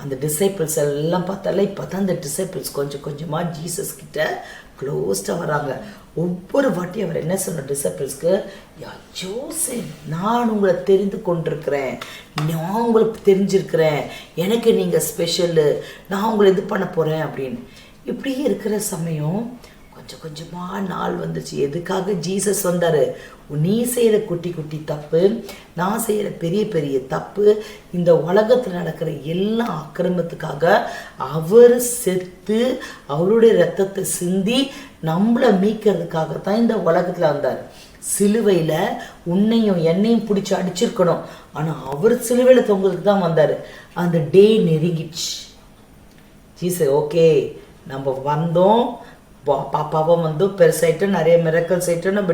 அந்த டிசைபிள்ஸ் எல்லாம் பார்த்தாலே இப்போ தான் அந்த டிசைபிள்ஸ் கொஞ்சம் கொஞ்சமாக ஜீசஸ் கிட்ட க்ளோஸ்டாக வராங்க. ஒவ்வொரு வாட்டியும் அவர் என்ன சொன்ன டிசைபிள்ஸ்க்கு, ஜோசப், நான் உங்களை தெரிந்து கொண்டிருக்கிறேன், நான் உங்களுக்கு தெரிஞ்சிருக்கிறேன், எனக்கு நீங்கள் ஸ்பெஷலு, நான் உங்களை இது பண்ண போகிறேன் அப்படின்னு. இப்படி இருக்கிற சமயம் கொஞ்சம் கொஞ்சமாக நாள் வந்துச்சு. எதுக்காக ஜீசஸ் வந்தார்? நீ செய்கிற குட்டி தப்பு, நான் செய்கிற பெரிய தப்பு, இந்த உலகத்தில் நடக்கிற எல்லா அக்கிரமத்துக்காக அவர் செத்து அவருடைய ரத்தத்தை சிந்தி நம்மளை மீட்கிறதுக்காகத்தான் இந்த உலகத்தில் வந்தார். சிலுவையில் உன்னையும் என்னையும் பிடிச்சி அடிச்சிருக்கணும், ஆனால் அவர் சிலுவையில் தொங்குறதுக்கு தான் வந்தார். அந்த டே நெருங்கிடுச்சு. ஜீசஸ் ஓகே, நம்ம வந்தோம், பாப்பாவும் வந்து பெருசாயிட்டோம், நிறைய மிரக்கல்ஸ் ஆகிட்டோம், நம்ம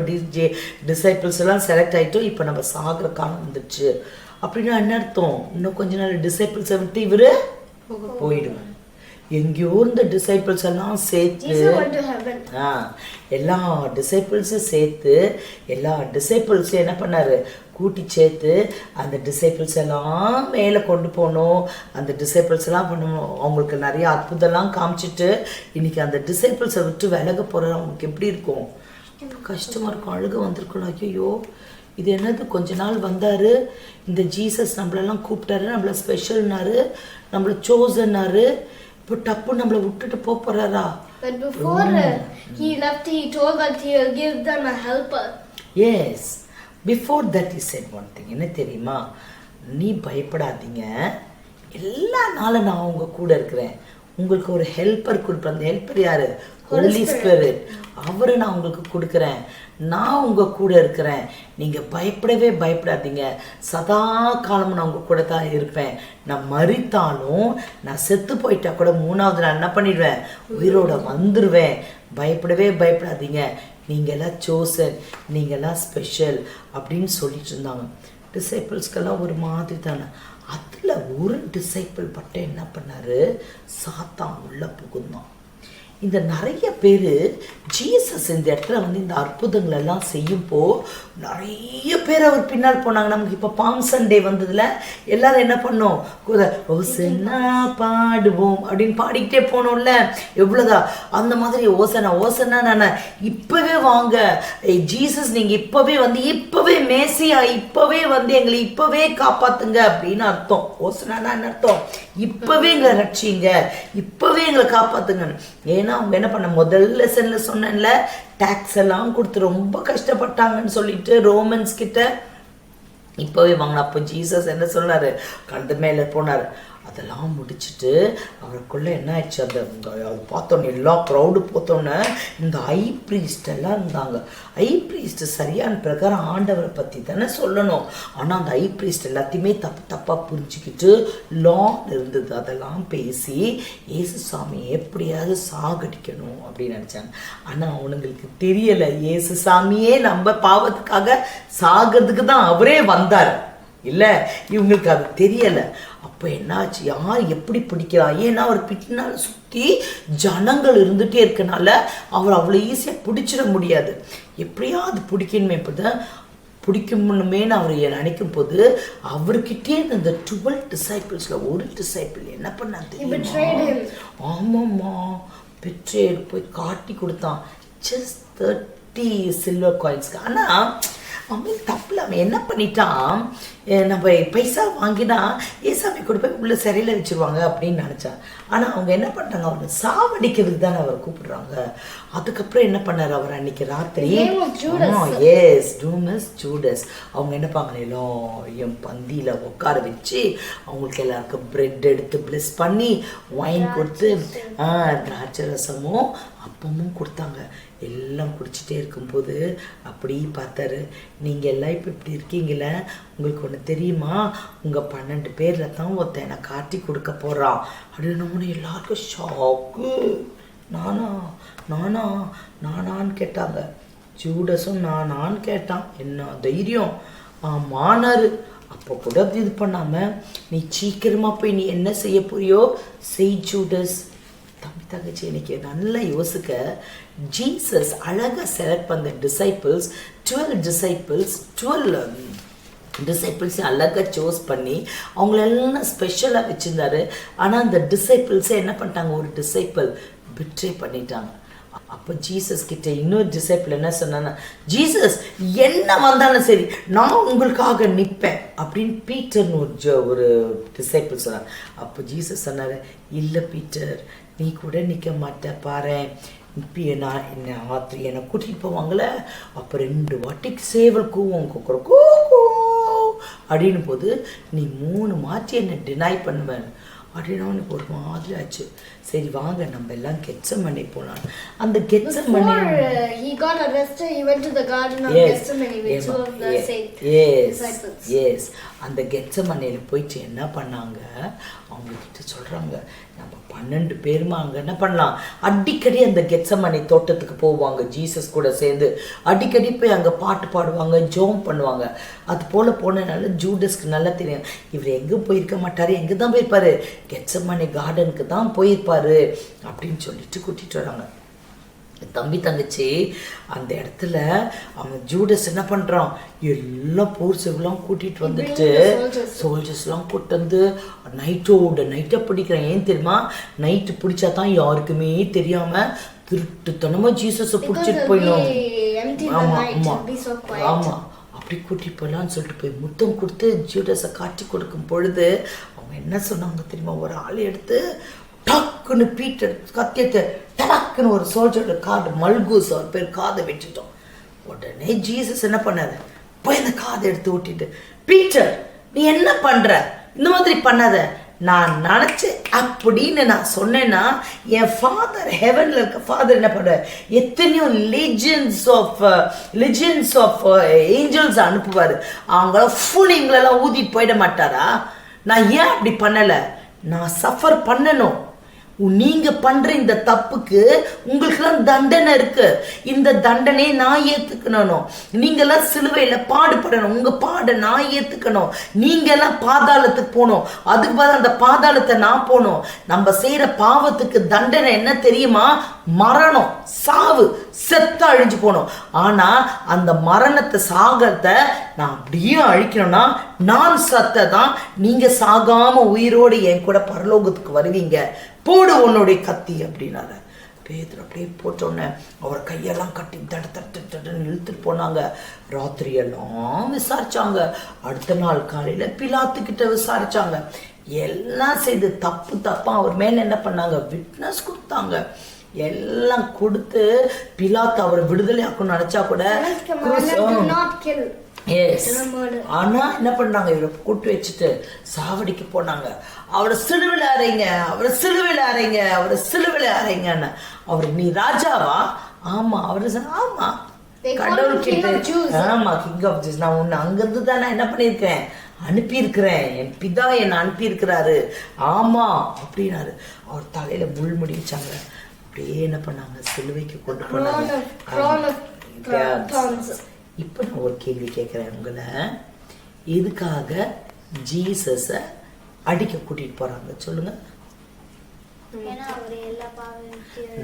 டிசைபிள்ஸ் எல்லாம் செலக்ட் ஆகிட்டோம், இப்போ நம்ம சாகிற காலம் வந்துடுச்சு. அப்படின்னா என்ன அர்த்தம்? இன்னும் கொஞ்ச நாள் டிசைபிள்ஸை விட்டு இவர் போயிடுவார். எங்கேயோ இந்த டிசைபிள்ஸ் எல்லாம் சேர்த்து Jesus went to heaven. எல்லா டிசைபிள்ஸும் சேர்த்து எல்லா டிசைபிள்ஸும் என்ன பண்ணாரு, கூட்டி சேர்த்து அந்த டிசைபிள்ஸ் எல்லாம் மேலே கொண்டு போகணும். அந்த டிசைபிள்ஸ் எல்லாம் பண்ணணும், அவங்களுக்கு நிறைய அற்புதம்லாம் காமிச்சிட்டு இன்னைக்கு அந்த டிசைபிள்ஸை விட்டு விலக போகிற அவங்களுக்கு எப்படி இருக்கும், கஷ்டமாக இருக்கும், அழுக வந்திருக்கணும். ஐயோ இது என்னது, கொஞ்ச நாள் வந்தார் இந்த ஜீசஸ், நம்மளெல்லாம் கூப்பிட்டாரு, நம்மளை ஸ்பெஷல்னாரு, நம்மளை சோசன்னாரு, இப்போ டப்பு நம்மளை விட்டுட்டு போறாரா? But before he left, he told that he will give them a helper. Yes, before that he said one thing. என்ன தெரியுமா, நீ பயப்படாதீங்க, எல்லா நாளும் நான் உங்க கூட இருக்கிறேன், உங்களுக்கு ஒரு ஹெல்ப்பர் கொடுப்பேன். அந்த ஹெல்ப்பர் யாரு? ஹோலி ஸ்பிரிட். அவரை நான் உங்களுக்கு கொடுக்குறேன், நான் உங்க கூட இருக்கிறேன், நீங்க பயப்படவே பயப்படாதீங்க, சதா காலமும் நான் உங்க கூட தான் இருப்பேன். நான் மரித்தாலும், நான் செத்து போயிட்டா கூட 3வது நாள் என்ன பண்ணிடுவேன், உயிரோட வந்துடுவேன். பயப்படவே பயப்படாதீங்க, நீங்கள்லாம் சோசன், நீங்கள்லாம் ஸ்பெஷல் அப்படின்னு சொல்லிட்டு இருந்தாங்க. டிசைபிள்ஸ்க்கெல்லாம் ஒரு மாதிரி தானே. அதில் ஒரு டிசைபிள் பட்டம் என்ன பண்ணாரு, சாத்தான் உள்ள புகுந்தான். இந்த நிறைய பேர் ஜீசஸ் இந்த இடத்துல வந்து இந்த அற்புதங்கள் எல்லாம் செய்யும்போ நிறைய பேர் அவர் பின்னால் போனாங்க. நமக்கு இப்போ பாம் சண்டே வந்ததுல எல்லாரும் என்ன பண்ணோம், ஓசன்னா பாடுவோம் அப்படின்னு பாடிக்கிட்டே போனோம்ல, எவ்வளோதான் அந்த மாதிரி ஓசனா ஓசனா நான் இப்பவே வாங்க ஜீசஸ், நீங்க இப்பவே வந்து இப்பவே மேசியா, இப்பவே வந்து எங்களை இப்பவே காப்பாத்துங்க அப்படின்னு அர்த்தம். ஓசனா அர்த்தம் இப்பவே எங்களை ரட்சிங்க, இப்பவே எங்களை காப்பாத்துங்க. ஏன்னா அவங்க என்ன பண்ண, முதல் லெசன்ல சொன்னேன்ல, டாக்ஸ் எல்லாம் கொடுத்து ரொம்ப கஷ்டப்பட்டாங்கன்னு சொல்லிட்டு ரோமன்ஸ் கிட்ட இப்பவே வாங்கின. அப்போ ஜீசஸ் என்ன சொன்னாரு, கழுத்து மேல போனாரு. அதெல்லாம் முடிச்சுட்டு அவருக்குள்ள என்ன ஆயிடுச்சு, அந்த அது பார்த்தோன்னே எல்லா க்ரௌடு பார்த்தோன்னே இந்த ஐ ப்ரீஸ்ட் எல்லாம் இருந்தாங்க. ஐ ப்ரீஸ்ட் சரியான பிரகாரம் ஆண்டவரை பற்றி தானே சொல்லணும், ஆனால் அந்த ஐ ப்ரீஸ்ட் எல்லாத்தையுமே தப்பாக புரிஞ்சுக்கிட்டு லான் இருந்தது. அதெல்லாம் பேசி இயேசு சாமியை எப்படியாவது சாகடிக்கணும் அப்படின்னு நினச்சாங்க. ஆனால் அவனுங்களுக்கு தெரியலை, இயேசு சாமியே நம்ம பாவத்துக்காக சாகிறதுக்கு தான் அவரே வந்தார் இல்லை, இவங்களுக்கு அது தெரியலை. அப்போ என்னாச்சு, யார் எப்படி பிடிக்கிறா, ஏன்னா அவர் பின்னால் சுற்றி ஜனங்கள் இருந்துகிட்டே இருக்கனால அவர் அவ்வளோ ஈஸியாக பிடிச்சிட முடியாது. எப்படியாவது பிடிக்கணுமே, இப்போ தான் பிடிக்கணுமேனு அவர் நினைக்கும் போது அவர்கிட்டே இந்த 12 டிசைபிள்ஸில் ஒரு டிசைபிள் என்ன பண்ணாங்க, ஆமாம்மா பெட்ரேட் போய் காட்டி கொடுத்தான், ஜஸ்ட் 30 சில்வர் காயின்ஸ்க்கு. ஆனால் அவன் தப்பில் அவன் என்ன பண்ணிட்டான், நம்ம பைசா வாங்கினா ஏசாமி கூட போய் உள்ள சிறையில் வச்சுருவாங்க அப்படின்னு நினச்சான். ஆனால் அவங்க என்ன பண்ணுறாங்க, அவனை சாவடிக்கிறதுக்கு தானே அவர் கூப்பிடுறாங்க. அதுக்கப்புறம் என்ன பண்ணார் அவர் அன்னைக்கு ராத்திரி, எஸ் டூமஸ் ஜூடஸ். அவங்க என்ன பண்ணாங்க, எல்லாம் பந்தியில் உட்கார வச்சு அவங்களுக்கு எல்லாருக்கும் பிரெட் எடுத்து பிளஸ் பண்ணி ஒயின் கொடுத்து திராட்சை ரசமும் அப்பமும் கொடுத்தாங்க. எல்லாம் குடிச்சிட்டே இருக்கும்போது அப்படி பார்த்தாரு, நீங்கள் எல்லாம் இப்போ இப்படி இருக்கீங்களே, உங்களுக்கு ஒன்று தெரியுமா, உங்கள் 12 பேரில் தான் ஒருத்தன் என்னை காட்டி கொடுக்க போகிறான் அப்படின்னு எல்லாருக்கும் ஷாக்கு. நானான்னு கேட்டாங்க. ஜூடஸும் நானான்னு கேட்டான். என்ன தைரியம் மானாரு. அப்போ கூட இது பண்ணாமல் நீ சீக்கிரமாக போய் நீ என்ன செய்ய போறியோ செய் ஜூடஸ். தங்கச்சி இன்னைக்கு நல்லா யோசிக்க, ஜீசஸ் அழகாக செலக்ட் பண்ண டிசைபிள்ஸ் 12 டிசைபிள்ஸை அழகாக சூஸ் பண்ணி அவங்களெல்லாம் ஸ்பெஷலாக வச்சுருந்தாரு. ஆனால் அந்த டிசைபிள்ஸை என்ன பண்ணிட்டாங்க, ஒரு டிசைபிள் பிட்ரே பண்ணிட்டாங்க. அப்போ ஜீசஸ் கிட்ட இன்னொரு டிசைபிள் என்ன சொன்னான்னா, ஜீசஸ் என்ன வந்தாலும் சரி நான் உங்களுக்காக நிற்பேன் அப்படின்னு பீட்டர்னு ஒரு டிசைபிள் சொன்னார். அப்போ ஜீசஸ் சொன்னார், இல்லை பீட்டர் நீ கூட நிற்க மாட்டேன் பாரு, இப்போ என்னை ஆத்திரி என்னை கூட்டிகிட்டு போவாங்களே, அப்போ 2 வாட்டிக்கு சேவல் கூவும் கூ அப்படின்னு போது நீ 3 மாற்றி என்னை டினை பண்ணுவேன் அப்படின்னா எனக்கு ஒரு மாதிரி ஆச்சு. சரி வாங்க நம்ம எல்லாம் கெத்செமனே போலாம். அந்த Gethsemane he got arrested, he went to the garden of Gethsemane with 2 of the disciples. அந்த கெத்செமனேல போயிட்டு என்ன பண்ணாங்க, அவங்க கிட்ட சொல்றாங்க, நம்ம 12 பேருமா அங்க என்ன பண்ணலாம், அடிக்கடி அந்த கெத்சமனே தோட்டத்துக்கு போவாங்க ஜீசஸ் கூட சேர்ந்து. அடிக்கடி போய் அங்க பாட்டு பாடுவாங்க, ஜெபம் பண்ணுவாங்க. அது போல போனனால ஜூடஸ்க்கு நல்லா தெரியும், இவர் எங்க போயிருக்க மாட்டாரு, எங்க தான் போயிருப்பாரு, கெத்சமனே கார்டனுக்கு தான் போயிருப்பாரு அப்படின்னு சொல்லிட்டு கூட்டிட்டு வராங்க. தம்பி தங்கச்சி அந்த இடத்துல அவன் ஜூடஸ் என்ன பண்றான், எல்லா போர்ஸெல்லாம் கூட்டிட்டு வந்துட்டு சோல்ஜர்ஸ்லாம் கூட்டு வந்து நைட்டை பிடிக்கிறான். ஏன் தெரியுமா, நைட்டு பிடிச்சா தான் யாருக்குமே தெரியாம திருட்டுத்தனமா ஜீசஸை பிடிச்சிட்டு போயிடும். ஆமா ஆமா ஆமா அப்படி கூட்டிட்டு போயிடலான்னு சொல்லிட்டு போய் முத்தம் கொடுத்து ஜூடஸை காட்டி கொடுக்கும் பொழுது அவங்க என்ன சொன்னாங்க தெரியுமா, ஒரு ஆள் எடுத்து டக்குன்னு பீட்டர் கத்தியத்தை டக்குன்னு ஒரு சோல்ஜரோட காது, மல்கூஸ் அவர் பேர், காதை வெட்டிட்டோம். உடனே ஜீசஸ் என்ன பண்ணாரு, போய் அந்த காதை எடுத்து ஊட்டிட்டு, பீட்டர் நீ என்ன பண்ற, இந்த மாதிரி பண்ணாத, நான் நினைச்சேன் அப்படின்னு நான் சொன்னேன்னா என் ஃபாதர் ஹெவன்ல இருக்க ஃபாதர் என்ன பண்ற, எத்தனையோ லெஜெண்ட்ஸ் ஆஃப் ஏஞ்சல்ஸ் அனுப்புவாரு, அவங்கள ஃபுல் இவங்களெல்லாம் ஊதிட்டு போயிட மாட்டாரா. நான் ஏன் அப்படி பண்ணல, நான் சஃபர் பண்ணணும். நீங்க பண்ற இந்த தப்புக்கு உங்களுக்குலாம் தண்டனை இருக்கு, இந்த தண்டனையை நான் ஏத்துக்கணும். நீங்க எல்லாம் சிலுவையில பாடுபடணும், உங்க பாட நான் ஏத்துக்கணும். நீங்க எல்லாம் பாதாளத்துக்கு போகணும், அதுக்கு பதில் அந்த பாதாளத்தை நான் போகணும். நம்ம செய்யற பாவத்துக்கு தண்டனை என்ன தெரியுமா, மரணம், சாவு, செத்த அழிஞ்சு போகணும். ஆனா அந்த மரணத்தை சாகத்தை நான் அப்படியே அழிக்கணும்னா நான் சத்ததான், நீங்க சாகாம உயிரோடு என் கூட பரலோகத்துக்கு வருவீங்க, போடு உன்னுடைய கத்தி அப்படின்னாரு. பேதுரு அப்படியே போட்டோன்னே அவர் கையெல்லாம் கட்டி தட்டுன்னு இழுத்துட்டு போனாங்க. ராத்திரியெல்லாம் விசாரிச்சாங்க. அடுத்த நாள் காலையில பிலாத்துக்கிட்ட விசாரிச்சாங்க. எல்லாம் செய்து தப்பா அவர் மேல என்ன பண்ணாங்க, விட்னஸ் கொடுத்தாங்க. எல்லாம் கொடுத்து பிலாத்து அவர் விடுதலை ஆக்கணும்னு நினைச்சா கூட ஆனா என்ன பண்ணாங்க, இவரை கூட்டு வச்சுட்டு சாவடிக்கு போனாங்க. அவரை சிலுவையில அறைங்க, அவரை சிலுவையில அறைங்க, அவரை சிலுவையில அறைங்கன்னு. அவர் நீ ராஜாவா, ஆமா. அவரு ஆமா கடவுள் கிட்ட, ஆமா கிங் ஆஃப் ஜூஸ், நான் உன்னை அங்கிருந்து தான் நான் என்ன பண்ணிருக்கேன், அனுப்பியிருக்கிறேன், என் பிதா என்னை அனுப்பியிருக்கிறாரு, ஆமா அப்படின்னாரு. அவர் தலையில முள் முடிச்சாங்க. அப்படியே என்ன பண்ணாங்க, சிலுவைக்கு கொண்டு போனாங்க. இப்ப நான் ஒரு கேள்வி கேட்கிறேன் உங்களை, எதுக்காக ஜீசஸ அடிக்க கூட்டிட்டு போறாங்க சொல்லுங்க.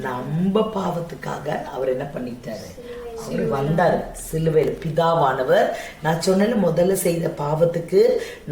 நம்ம பாவத்துக்காக அவர் என்ன பண்ணிட்டாரு, அவர் வந்தாரு சிலுவையில. பிதாவானவர் நான் சொன்ன முதல்ல செய்த பாவத்துக்கு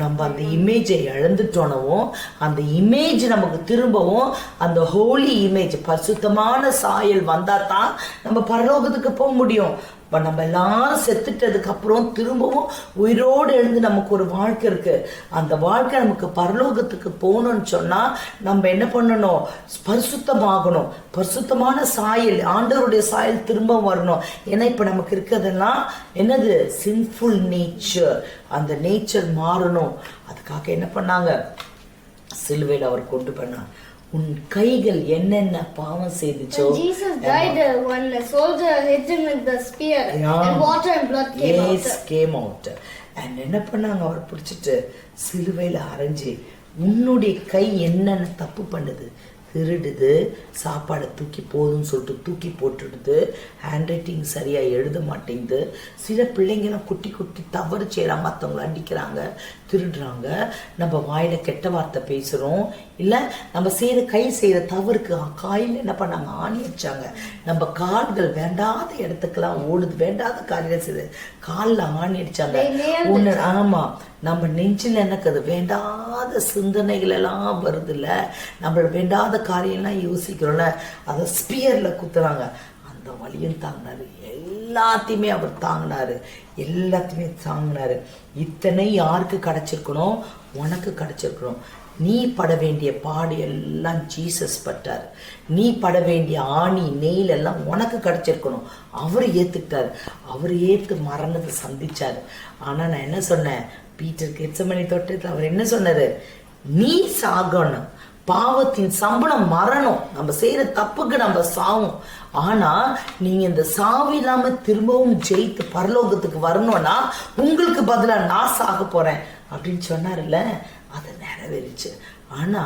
நம்ம அந்த இமேஜை இழந்துட்டோனவும், அந்த இமேஜ் நமக்கு திரும்பவும் அந்த ஹோலி இமேஜ், பரிசுத்தமான சாயல் வந்தா தான் நம்ம பரலோகத்துக்கு போக முடியும். நம்ம எல்லாரும் செத்துட்டதுக்கு அப்புறம் திரும்பவும் உயிரோடு எழுந்து நமக்கு ஒரு வாழ்க்கை இருக்கு. அந்த வாழ்க்கை நமக்கு பரலோகத்துக்கு போகணும்னு சொன்னா நம்ம என்ன பண்ணணும், பரிசுத்தமாகணும். பரிசுத்தமான சாயல், ஆண்டவருடைய சாயல் திரும்ப வரணும். ஏன்னா இப்ப நமக்கு இருக்கிறதெல்லாம் என்னது, சின்ஃபுல் நேச்சர். அந்த நேச்சர் மாறணும். அதுக்காக என்ன பண்ணாங்க, சிலுவையில் அவர் கொண்டு பண்ணார். உன் கைகள் என்னென்ன பாவம் செய்துச்சோ. Jesus died when a soldier hit him with the spear and water and blood came out. And என்ன பண்ணாங்க, அவர் பிடிச்சிட்டு சிலுவையில அரைஞ்சு, உன்னுடைய கை என்னென்ன தப்பு பண்ணுது, திருடுது, சாப்பாடை தூக்கி போதும்னு சொல்லிட்டு தூக்கி போட்டுடுது, ஹேண்ட் ரைட்டிங் சரியா எழுத மாட்டேங்குது, சில பிள்ளைங்கலாம் குட்டி குட்டி தவறு செய்யறாங்க, மற்றவங்களை அடிக்கிறாங்க, திருடுறாங்க, நம்ம வாயில கெட்ட வார்த்தை பேசுறோம், இல்ல நம்ம கை செய்யற தவறுக்கு காயில் என்ன பண்ணாங்க, ஆணி வச்சாங்க. நம்ம கால்கள் வேண்டாத இடத்துக்கெல்லாம் ஓடுது, வேண்டாத காரியம் செய்யுது, காலில் ஆணி அடிச்சாங்க. ஒண்ணு ஆமா, நம்ம நெஞ்சில் என்னக்குது, வேண்டாத சிந்தனைகள் எல்லாம் வருது இல்ல, நம்ம வேண்டாத காரியம்லாம் யோசிக்கிறோம்ல, அதை ஸ்பியர்ல குத்துறாங்க. அந்த வலியும் தாங்கினாரு, எல்லாத்தையுமே அவர் தாங்கினாரு, எல்லாத்தையுமே தாங்கினாரு. இத்தனை யாருக்கு கிடைச்சிருக்கணும், உனக்கு கிடைச்சிருக்கணும். நீ பட வேண்டிய பாடு எல்லாம் ஜீசஸ் பட்டார். நீ பட வேண்டிய ஆணி நெயில் எல்லாம் உனக்கு கிடைச்சிருக்கணும். அவர் ஏத்துக்கிட்டாரு, அவர் ஏத்து மரணத்தை சந்திச்சாரு. ஆனா நான் என்ன சொன்னேன், பீட்டர் கெத்சமனே தோட்டத்தில் அவர் என்ன சொன்னாரு, நீ சாகணும், பாவத்தின் சம்பளம் மரணம், நம்ம செய்யற தப்புக்கு நம்ம சாவும். ஆனா நீங்க இந்த சாவு இல்லாம திரும்பவும் ஜெயித்து பரலோகத்துக்கு வரணும்னா உங்களுக்கு பதிலா நான் சாக போறேன் அப்படின்னு சொன்னார்ல, அது நிறைவேறிச்சு. ஆனா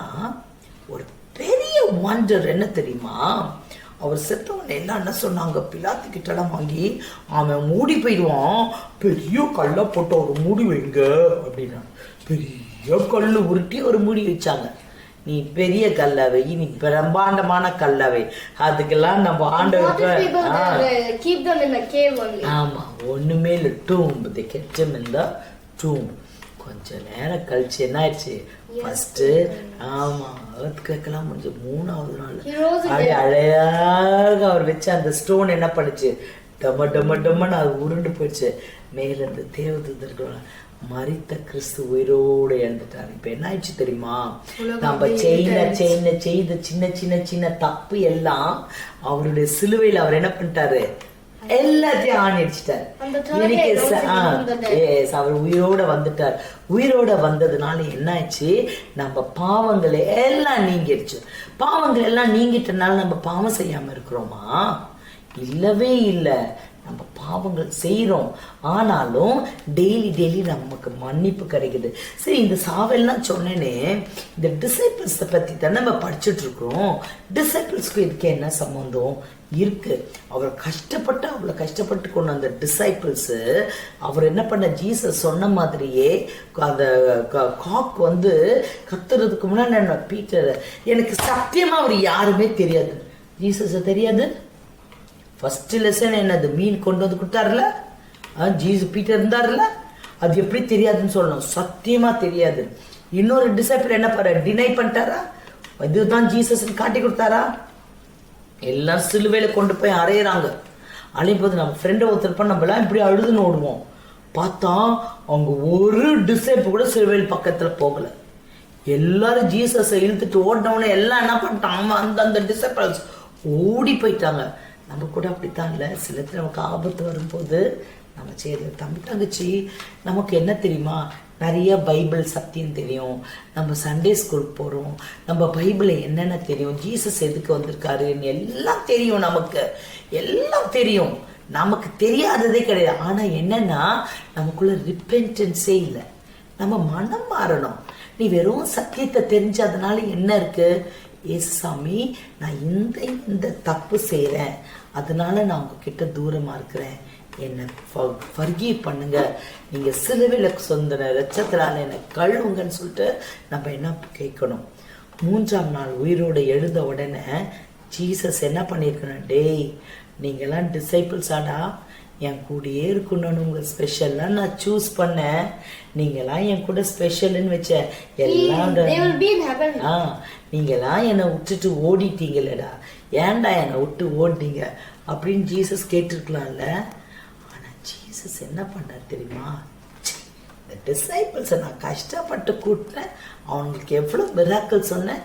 ஒரு பெரிய வண்டர் என்ன தெரியுமா, அவர் செத்தவன் எல்லாம் என்ன சொன்னாங்க, பிலாத்து கிட்டலாம் வாங்கி அவன் மூடி போயிடுவான், பெரிய கல்லை போட்டு ஒரு மூடி வைங்க அப்படின்னா பெரிய கல் உருட்டி ஒரு மூடி வச்சாங்க. நீ பெரிய கல்லவை, நீ பிரம்மாண்டமான கல்லவை, அதுக்கெல்லாம் நம்ம ஆண்டவருக்கு ஆமா ஒண்ணுமே இல்லை. டூம் they kept him in the tomb. கொஞ்ச நேரம் கழிச்சு என்ன ஆயிடுச்சு, ஃபர்ஸ்ட் ஆமா எர்த்குவேக்லாம் முடிஞ்சு 3வது நாள் அப்படியே அழகாக அவர் வச்ச அந்த ஸ்டோன் என்ன பண்ணுச்சு, டம டம டம்மன்னு அது உருண்டு போயிடுச்சு. மேல இருந்து தேவதூதர்கள் மரித்த கிறிஸ்து உயிரோடு எழுந்துட்டார். இப்ப என்ன ஆயிடுச்சு தெரியுமா, நம்ம செய்த சின்ன சின்ன சின்ன தப்பு எல்லாம் அவருடைய சிலுவையில் அவர் என்ன பண்ணிட்டாரு, எல்லாத்தையும் ஆணிடிச்சிட்டார். அவர் உயிரோட வந்துட்டார். உயிரோட வந்ததுனால என்ன ஆச்சு, நம்ம பாவங்களை எல்லாம் நீங்கிடுச்சு. பாவங்கள் எல்லாம் நீங்கிட்டனால நம்ம பாவம் செய்யாம இருக்கிறோமா? இல்லவே இல்லை. நம்ம பாவங்கள் செய்யறோம், ஆனாலும் டெய்லி நமக்கு மன்னிப்பு கிடைக்குது. சரி, இந்த சாவெல்லாம் சொன்னேனே, இந்த டிசைபிள்ஸை பத்தி தான் நம்ம படிச்சுட்டு இருக்கிறோம். டிசைபிள்ஸ்க்கு இதுக்கு என்ன சம்பந்தம் இருக்கு? அவர் அவ்வளவு கஷ்டப்பட்டு கொண்டு வந்த டிசைபிள்ஸ், அவர் என்ன பண்ண, ஜீசஸ் சொன்ன மாதிரியே அந்த காக் வந்து கத்துறதுக்கு முன்னாடி பீட்டர், எனக்கு சத்தியமா அவர் யாருமே தெரியாது, ஜீசஸ் தெரியாது. ஃபர்ஸ்ட் லெசன் என்னது, மீன் கொண்டு வந்து கொடுத்தாருல, பீட்டர் இருந்தாருல, அது எப்படி தெரியாதுன்னு சொல்லணும், சத்தியமா தெரியாது. இன்னொரு டிசைபிள் என்ன பண்ண, டினை பண்ணிட்டாரா, இதுதான் ஜீசஸ் காட்டி கொடுத்தாரா? எல்லாம் சிலுவையில கொண்டு போய் அறையிறாங்க. அழையும் போது நம்ம ஃப்ரெண்டை ஒருத்தர் நம்மளாம் இப்படி அழுதுன்னு ஓடுவோம். பார்த்தா அவங்க ஒரு டிசைபிள் கூட சிலுவையில் பக்கத்துல போகல. எல்லாரும் ஜீசஸை இழுத்துட்டு ஓடினவனே எல்லாம் என்ன பண்ணிட்டாங்க, அந்த டிசைபிள்ஸ் ஓடி போயிட்டாங்க. நம்ம கூட அப்படித்தான் இல்லை, சில நமக்கு ஆபத்து வரும்போது நம்ம செய்யறது. தம்பி தங்கச்சி, நமக்கு என்ன தெரியுமா, நிறைய பைபிள் சத்தியம் தெரியும், நம்ம சண்டே ஸ்கூலுக்கு போகிறோம், நம்ம பைபிளில் என்னென்ன தெரியும், ஜீசஸ் எதுக்கு வந்திருக்காருன்னு எல்லாம் தெரியும், நமக்கு எல்லாம் தெரியும். நமக்கு தெரியாததே கிடையாது. ஆனால் என்னன்னா நமக்குள்ள ரிப்பென்டன்ஸே இல்லை. நம்ம மனம் மாறணும். நீ வெறும் சத்தியத்தை தெரிஞ்சதுனால என்ன இருக்கு, ஏசாமி நான் இந்த தப்பு செய்கிறேன், அதனால நான் உங்ககிட்ட தூரமாக இருக்கிறேன், என்னை ஃபர்கீவ் பண்ணுங்க, நீங்கள் சிலுவையில் சொந்த ரச்சத்தினால என்னை கழுவுங்கன்னு சொல்லிட்டு நம்ம என்ன கேட்கணும். 3ஆம் நாள் உயிரோடு எழுந்த உடனே ஜீசஸ் என்ன பண்ணியிருக்கணும், டேய் நீங்கள்லாம் டிசைபிள்ஸ் ஆடா, என் கூடயே இருக்கணும்னு உங்களை ஸ்பெஷல்லாம் நான் சூஸ் பண்ணேன், நீங்களாம் என் கூட ஸ்பெஷல்னு வச்சேன், எல்லாம் நீங்களாம் என்னை விட்டுட்டு ஓடிட்டீங்களடா, ஏன்டா என்னை விட்டு ஓடிட்டீங்க அப்படின்னு ஜீசஸ் கேட்டிருக்கலாம்ல. ஆனால் ஜீசஸ் என்ன பண்ணார் தெரியுமா, இந்த டிசைபிள்ஸை நான் கஷ்டப்பட்டு கூட்டினேன், அவங்களுக்கு எவ்வளோ மிராக்கிள் சொன்னேன்,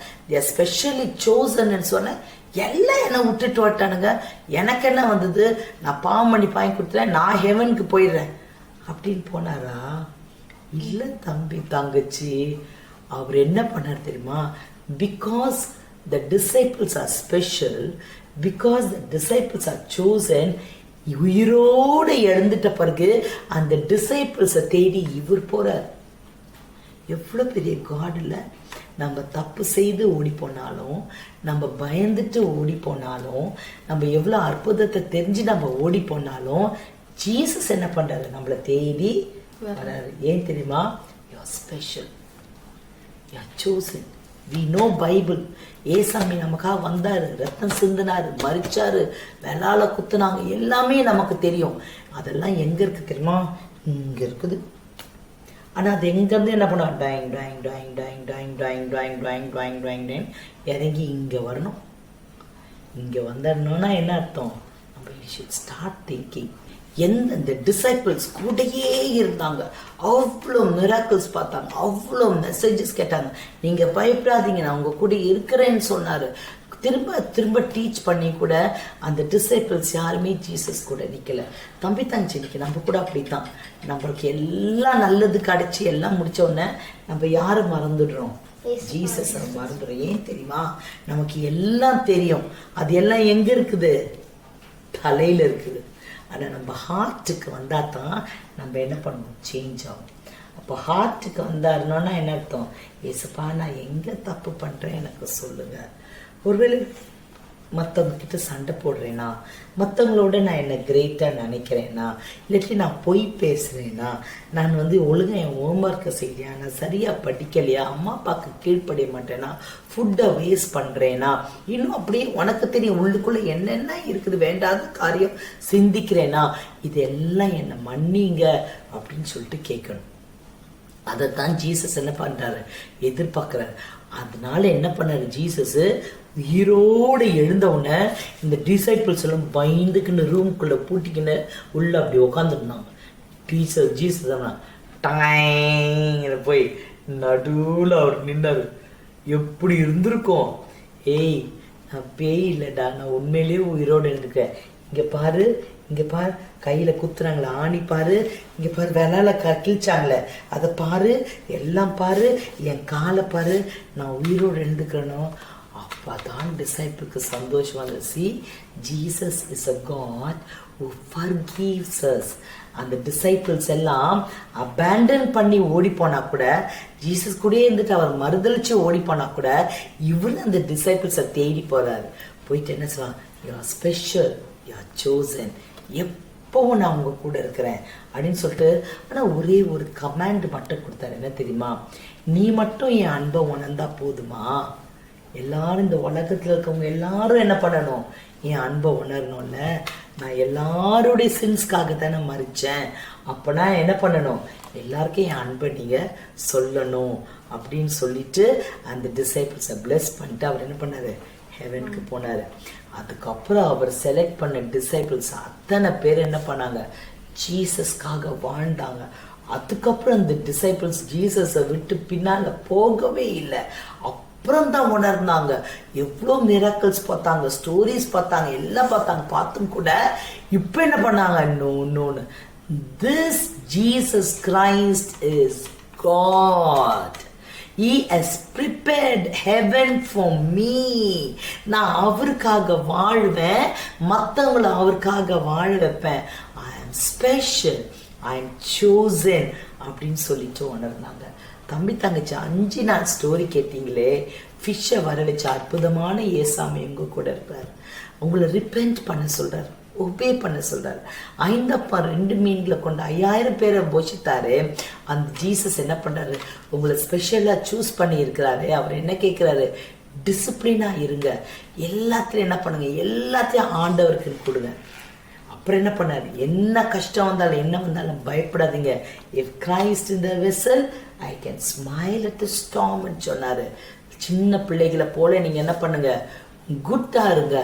ஸ்பெஷலி சோசன்னு சொன்னேன், எல்லாம் என்னை விட்டுட்டு வட்டானுங்க, எனக்கு என்ன வந்தது, நான் பாவம் பண்ணி பாங்கி கொடுத்துறேன், நான் ஹெவனுக்கு போயிடுறேன் அப்படின்னு போனாரா? இல்லை தம்பி தங்கச்சி, அவர் என்ன பண்ணார் தெரியுமா, because the disciples are special, because the disciples are chosen, உயிரோடு எழுந்துட்ட பிறகு அந்த டிசைபிள்ஸை தேடி இவர் போறார். எவ்வளோ பெரிய காடில் நம்ம தப்பு செய்து ஓடி போனாலும், நம்ம பயந்துட்டு ஓடி போனாலும், நம்ம எவ்வளோ அற்புதத்தை தெரிஞ்சு நம்ம ஓடி போனாலும், ஜீசஸ் என்ன பண்றாரு, நம்மளை தேடி வராரு. ஏன் தெரியுமா, you are special, you are chosen. we know Bible. ஏசாமி நமக்காக வந்தாரு, ரத்தம் சிந்தினாரு, மரிச்சாரு, வெளால குத்துனாங்க, எல்லாமே நமக்கு தெரியும். அதெல்லாம் எங்க இருக்கு தெரியுமா, இங்க இருக்குது. ஆனா அது எங்க இருந்து என்ன பண்ணுவோம், toying toying toying toying toying toying toying toying toying toying toying இறங்கி இங்க வரணும். இங்க வந்துடணும்னா என்ன அர்த்தம், நம்ம we should start thinking. இந்த டிசைபிள்ஸ் கூடயே இருந்தாங்க, அவ்வளோ மிராக்கிள்ஸ் பார்த்தாங்க, அவ்வளோ மெசேஜஸ் கேட்டாங்க. நீங்க பயப்படாதீங்க, நான் உங்க கூட இருக்கிறேன்னு சொன்னாரு. திரும்ப திரும்ப டீச் பண்ணி கூட அந்த டிசைபிள்ஸ் யாருமே ஜீசஸ் கூட நிக்கல. தம்பி தங்கச்சி, இன்னைக்கு நம்ம கூட அப்படித்தான். நம்மளுக்கு எல்லாம் நல்லது கிடைச்சி எல்லாம் முடிச்ச உடனே நம்ம யாரை மறந்துடுறோம், ஜீசஸ் மறந்துடுறோம். ஏன் தெரியுமா, நமக்கு எல்லாம் தெரியும், அது எல்லாம் எங்க இருக்குது, தலையில இருக்குது. ஆனால் நம்ம ஹார்ட்டுக்கு வந்தால் தான் நம்ம என்ன பண்ணணும், சேஞ்ச் ஆகும். அப்போ ஹார்ட்டுக்கு வந்தாருன்னா என்ன அர்த்தம், ஏசப்பா நான் எங்கே தப்பு பண்ணுறேன் எனக்கு சொல்லுங்கள், ஒருவேளை மற்றவங்க கிட்ட சண்டை போடுறேனா, மற்றவங்களோட நான் என்ன கிரேட்டாக நினைக்கிறேன்னா, இல்லாட்டி நான் பொய் பேசுகிறேன்னா, நான் ஒழுங்காக என் ஹோம்ஒர்க்கை செய்யலையா, நான் சரியாக படிக்கலையா, அம்மா அப்பாவுக்கு கீழ்ப்படிய மாட்டேனா, ஃபுட்டை வேஸ்ட் பண்ணுறேனா, இன்னும் அப்படியே உனக்கு தெரியும் உள்ளுக்குள்ளே என்னென்ன இருக்குது, வேண்டாத காரியம் சிந்திக்கிறேனா, இதெல்லாம் என்னை மன்னிங்க அப்படின்னு சொல்லிட்டு கேட்கணும். அதைத்தான் ஜீசஸ் என்ன பண்ணுறாரு, எதிர்பார்க்குறாரு. அதனால என்ன பண்ணாரு ஜீசஸ், உயிரோடு எழுந்தவுடனே இந்த டிசைபிள்ஸ் எல்லாம் பயந்துக்குன்னு ரூம்குள்ளே பூட்டிக்கின்னு உள்ள அப்படி உக்காந்துருந்தாங்க. ஜீசஸ் டைன்னு போய் நடுவில் அவர் நின்னாரு. எப்படி இருந்திருக்கும்? ஏய், நான் பேய் இல்லைடா, நான் உண்மையிலேயே உயிரோடு எழுந்துருக்கேன். இங்கே பாரு, இங்கே பாரு, கையில் குத்துறாங்களே ஆணி பாரு, இங்கே பாரு விளால கிழிச்சாங்களே அதை பாரு, எல்லாம் பாரு, என் காலை பாரு, நான் உயிரோடு எழுந்துக்கிறேனோ. அப்போ தான் டிசைபிளுக்கு சந்தோஷம் வந்து. See, Jesus is a God who forgives us. அந்த டிசைபிள்ஸ் எல்லாம் அபேண்டன் பண்ணி ஓடி போனா கூட, ஜீசஸ் கூடயே இருந்துட்டு அவர் மறுதளிச்சு ஓடி போனா கூட, இவரு அந்த டிசைபிள்ஸை தேடி போறாரு. போயிட்டு என்ன சொல்லுவாங்க, you are special, you are chosen, எப்பவும் நான் உங்க கூட இருக்கிறேன் அப்படின்னு சொல்லிட்டு. ஆனால் ஒரே ஒரு கமாண்ட் மட்டும் கொடுத்தாரு. என்ன தெரியுமா? நீ மட்டும் என் அன்பை உணர்ந்தா போதுமா? எல்லாரும் இந்த உலகத்தில் இருக்கவங்க எல்லாரும் என்ன பண்ணணும், என் அன்பை உணரணும்ல. நான் எல்லாருடைய சின்ஸ்க்காக தானே மறிச்சேன். அப்போனா என்ன பண்ணணும், எல்லாருக்கும் என் அன்பை நீங்கள் சொல்லணும் அப்படின்னு சொல்லிட்டு அந்த டிசைபிள்ஸை பிளஸ் பண்ணிட்டு அவர் என்ன பண்ணாரு, ஹெவனுக்கு போனார். அதுக்கப்புறம் அவர் செலக்ட் பண்ண டிசைபிள்ஸ் அத்தனை பேர் என்ன பண்ணாங்க, ஜீசஸ்க்காக வாழ்ந்தாங்க. அதுக்கப்புறம் அந்த டிசைபிள்ஸ் ஜீசஸை விட்டு பின்னால் போகவே இல்லை. அப்புறம் தான் உணர்ந்தாங்க. எவ்வளோ மிராக்கிள்ஸ் பார்த்தாங்க, ஸ்டோரிஸ் பார்த்தாங்க, எல்லாம் பார்த்தாங்க. பார்த்தும் கூட இப்போ என்ன பண்ணாங்க, இன்னொன்று, this Jesus Christ is God. He has prepared heaven for me. நான் அவருக்காக வாழ்வேன், மற்றவங்களை அவருக்காக வாழ வைப்பேன். I am special, I am chosen அப்படின்னு சொல்லிட்டு உணர்ந்தாங்க. தம்பி தங்கச்சி 5 நாள் ஸ்டோரி கேட்டீங்களே, ஃபிஷ்ஷை வர வச்ச அற்புதமான ஏசாமி உங்க கூட இருப்பார். உங்களை ரிப்பெண்ட் பண்ண சொல்றாரு, ஒபே பண்ண சொல்றாரு. 5 மீன்களை கொண்டு 5000 பேரை போஷித்தாரு. அந்த ஜீசஸ் என்ன பண்றாரு, உங்களை ஸ்பெஷலா சூஸ் பண்ணி இருக்கிறாரு. அவர் என்ன கேட்கிறாரு, டிசிப்ளினா இருங்க, எல்லாத்துலயும் என்ன பண்ணுங்க, எல்லாத்தையும் ஆண்டவருக்கு கொடுங்க. அப்புறம் என்ன பண்ணாரு, என்ன கஷ்டம் வந்தாலும் என்ன வந்தாலும் பயப்படாதீங்க. If Christ in the vessel, I can smile at the storm ன்னு சொன்னாரு. சின்ன பிள்ளைகளை போல நீங்க என்ன பண்ணுங்க, குட்டா இருங்க.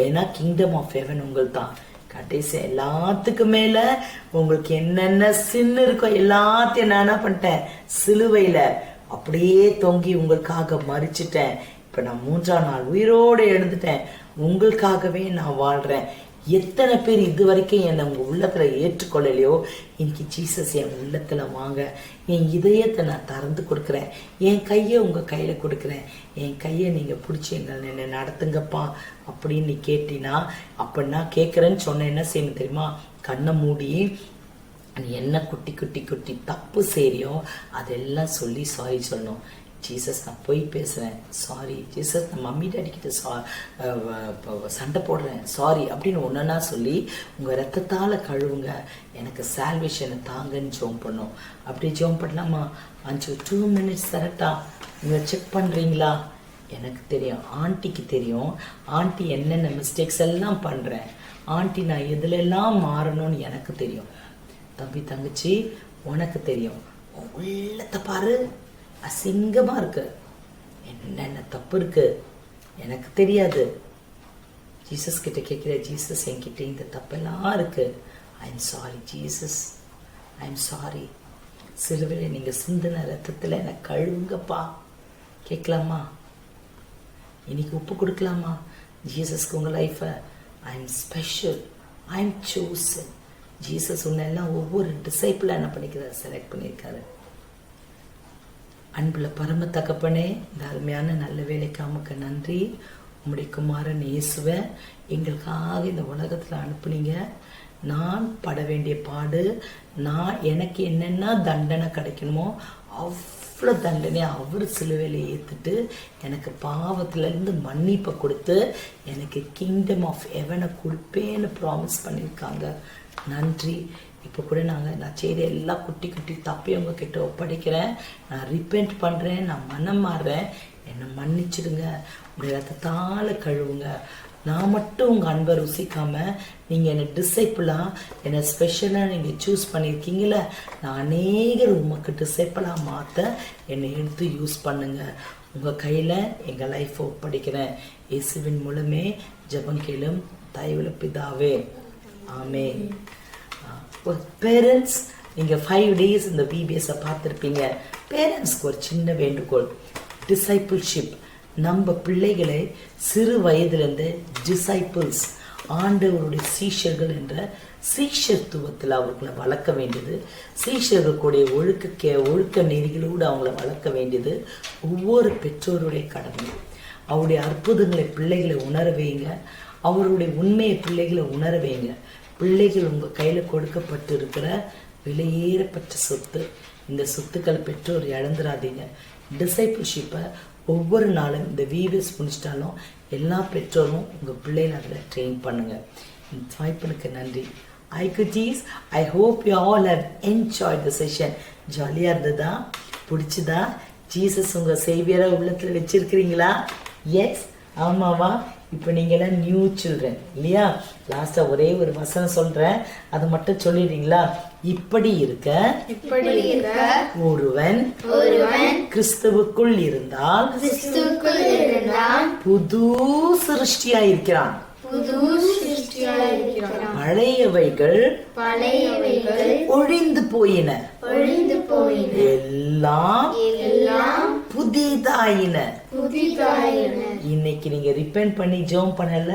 ஏன்னா கிங்டம் ஆஃப் ஹெவன் உங்களுக்கு தான். கடைசி எல்லாத்துக்கும் மேல உங்களுக்கு என்னென்ன சின்ன இருக்கோ எல்லாத்தையும் நான் என்ன பண்ணிட்டேன், சிலுவையில அப்படியே தொங்கி உங்களுக்காக மறிச்சிட்டேன். இப்ப நான் 3ஆம் நாள் உயிரோடு எழுந்துட்டேன், உங்களுக்காகவே நான் வாழ்றேன். எத்தனை பேர் இது வரைக்கும் என்னை உங்கள் உள்ளத்தில் ஏற்றுக்கொள்ளலையோ, இன்னைக்கு ஜீசஸ் என் உள்ளத்தில் வாங்க, என் இதயத்தை நான் திறந்து கொடுக்குறேன், என் கையை உங்கள் கையில் கொடுக்குறேன், என் கையை நீங்கள் பிடிச்சி என்னை நடத்துங்கப்பா அப்படின்னு நீ கேட்டினா, அப்படின்னா கேட்குறேன்னு சொன்ன என்ன செய்யணும் தெரியுமா, கண்ணை மூடி நீ என்ன குட்டி குட்டி குட்டி தப்பு செய்றியோ அதெல்லாம் சொல்லி சாரி சொல்லணும். ஜீசஸ் நான் போய் பேசுகிறேன், சாரி. ஜீசஸ் நான் மம்மி டாடி கிட்ட சண்டை போடுறேன், சாரி அப்படின்னு ஒன்றுனா சொல்லி உங்கள் ரத்தத்தால் கழுவுங்க, எனக்கு சால்வேஷனை தாங்கன்னு ஜோம் பண்ணோம். அப்படி ஜோம் பண்ணலாமா? 2 minutes தரட்டா, நீங்கள் செக் பண்ணுறீங்களா? எனக்கு தெரியும், ஆண்டிக்கு தெரியும், ஆண்டி என்னென்ன மிஸ்டேக்ஸ் எல்லாம் பண்ணுறேன், ஆண்டி நான் எதுலெல்லாம் மாறணும்னு எனக்கு தெரியும். தம்பி தங்கச்சி உனக்கு தெரியும், உள்ளத்தை பாரு, அசிங்கமா இருக்கு, என்னென்ன தப்பு இருக்கு எனக்கு தெரியாது. ஜீசஸ் கிட்ட கேட்கிற, ஜீசஸ் என்கிட்ட இந்த தப்பெல்லாம் இருக்கு, I am sorry Jesus, I am sorry. சிலுவையில் நீங்க சிந்தின ரத்தத்துல என்னை கழுவுங்கப்பா கேட்கலாமா? இன்னைக்கு உப்பு கொடுக்கலாமா ஜீசஸ்க்கு உங்க லைஃபை? I am special, I am chosen. Jesus உன்னெல்லாம் ஒவ்வொரு டிசைப்பிளாக என்ன பண்ணிக்கிறார், செலக்ட் பண்ணியிருக்காரு. அன்புள்ள பரம தகப்பனே, இந்த அருமையான நல்ல வேலைக்காமக்கு நன்றி. உம்முடைய குமாரன் இயேசுவை எங்களுக்காக இந்த உலகத்தில் அனுப்புனீங்க. நான் பட வேண்டிய பாடு, நான் எனக்கு என்னென்ன தண்டனை கிடைக்கணுமோ அவ்வளோ தண்டனை அவர் சிலுவையில் ஏற்றுட்டு எனக்கு பாவத்திலேருந்து மன்னிப்பை கொடுத்து எனக்கு கிங்டம் ஆஃப் ஹெவனை கொடுப்பேன்னு ப்ராமிஸ் பண்ணியிருக்காங்க. நன்றி. இப்போ கூட நான் செய்கிற எல்லா குட்டி குட்டி தப்பையும் உங்ககிட்ட ஒப்படைக்கிறேன். நான் ரிப்பெண்ட் பண்ணுறேன், நான் மனம் மாறுறேன், என்னை மன்னிச்சிடுங்க, உடைய ரத்தத்தால் கழுவுங்க. நான் மட்டும் உங்கள் அன்பை ருசிக்காமல் நீங்கள் என்னை டிசைப்பிளாக என்னை ஸ்பெஷலாக நீங்கள் சூஸ் பண்ணியிருக்கீங்கள, நான் அநேகர் உமக்கு டிசைப்பிளாக மாற்ற என்னை எடுத்து யூஸ் பண்ணுங்கள். உங்கள் கையில் எங்கள் லைஃப்பை ஒப்படைக்கிறேன். இயேசுவின் மூலமே ஜெபம் கேளும் தயவுல பிதாவே, ஆமென். பேரண்ட்ஸ், நீங்கள் 5 days இந்த VBSஐ பார்த்துருப்பீங்க. பேரண்ட்ஸ்க்கு ஒரு சின்ன வேண்டுகோள், டிசைபிள்ஷிப். நம்ம பிள்ளைகளை சிறு வயதிலிருந்து டிசைபிள்ஸ், ஆண்டவருடைய சீஷர்கள் என்ற சீஷத்துவத்தில் அவர்களை வளர்க்க வேண்டியது, சீஷர்களுடைய ஒழுக்க நெறிகளோடு அவங்கள வளர்க்க வேண்டியது ஒவ்வொரு பெற்றோருடைய கடமை. அவருடைய அற்புதங்களை பிள்ளைகளை உணர வைங்க, அவருடைய உண்மையை பிள்ளைகளை உணர வைங்க. பிள்ளைகள் உங்கள் கையில் கொடுக்கப்பட்டு இருக்கிற விலையேறப்பட்ட சொத்து. இந்த சொத்துக்களை பெற்றோர் இழந்துடாதீங்க. டிசைபிள்ஷிப்பை ஒவ்வொரு நாளும் இந்த VBS முடிச்சிட்டாலும் எல்லா பெற்றோரும் உங்கள் பிள்ளைகளை அதில் ட்ரெயின் பண்ணுங்கள். இந்த வாய்ப்புக்கு நன்றி. ஐ குட்டீஸ், I hope you all have enjoyed the session. ஜாலியாக இருந்ததா? பிடிச்சதா? ஜீசஸ் உங்கள் சேவியராக உள்ளத்தில் வச்சுருக்கிறீங்களா? எஸ், ஆமாவா? இப்போ நீங்களாம் நியூ சில்ட்ரன் இல்லையா? லாஸ்ட்டாக ஒரே ஒரு வசனம் சொல்கிறேன், அதை மட்டும் சொல்லிடுறீங்களா? இப்படி இருக்க ஒருவன் கிறிஸ்துவுக்குள் இருந்தால் புது சிருஷ்டியா இருக்கிறான். பழையவைகள் ஒழிந்து போயின, எல்லாம் புதிதாயின. இன்னைக்கு நீங்க ரிப்பெண்ட் பண்ணி ஜெபம் பண்ணல,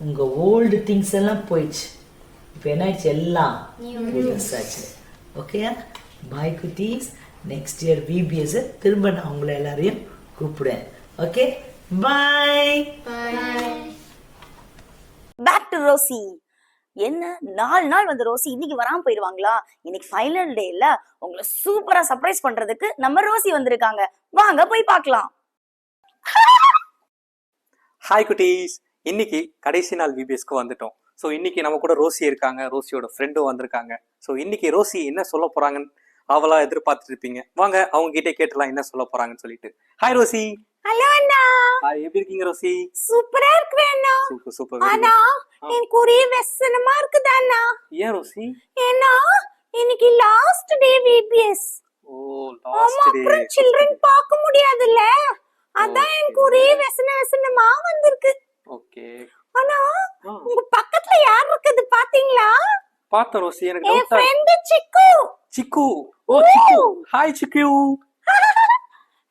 உங்க ஓல்டு திங்ஸ் எல்லாம் போயிடுச்சு. இப்போ என்ன ஆயிடுச்சு? எல்லாம் புதுசாச்சு. ஓகே, பாய் குட்டீஸ். நெக்ஸ்ட் இயர் VBS திரும்ப நான் உங்களை எல்லாரையும் கூப்பிடுவேன். Okay, bye. Back to Rosie. என்ன 4 நாள் வந்த ரோசி இன்னைக்கு வராம போயிடுவாங்களா? இன்னைக்கு ஃபைனல் டேல உங்களை சூப்பரா சர்ப்ரைஸ் பண்றதுக்கு நம்ம ரோசி வந்திருக்காங்க. வாங்க போய் பார்க்கலாம். ஹாய் குட்டீஸ், இன்னைக்கு கடைசி நாள் VBSக்கு வந்துட்டோம். ஸோ இன்னைக்கு நம்ம கூட ரோசி இருக்காங்க, ரோசியோட ஃப்ரெண்டும் வந்திருக்காங்க. ஸோ இன்னைக்கு ரோசி என்ன சொல்ல போறாங்கன்னு அவளா எதிர்பார்த்துட்டு இருப்பீங்க. வாங்க அவங்க கிட்டே கேட்டலாம் என்ன சொல்ல போறாங்கன்னு சொல்லிட்டு. Hi Rosie. ஹலோ அண்ணா. ஹாய், எப்படி இருக்கீங்க ரோசி? சூப்பரா இருக்கிறேன் அண்ணா. Super super. அண்ணா, எனக்கு ஒரே வெசனமா இருக்குது அண்ணா. ஏன் ரோசி? ஏன்னா இன்னைக்கு லாஸ்ட் டே VBS. ஓ, லாஸ்ட் டே. அப்புறம் சில்ட்ரன் பார்க்க முடியாதுல்ல, அதான் எனக்கு ஒரே வெசனமா வந்திருக்கு. ஓகே. அண்ணா, உங்க பக்கத்துல யார் இருக்குது பாத்தீங்களா? பாத்த ரோசி, எனக்கு என் டவுட்டா. ஃப்ரெண்ட் சிக்கு. சிக்கு. ஓ சிக்கு. ஹாய் சிக்கு.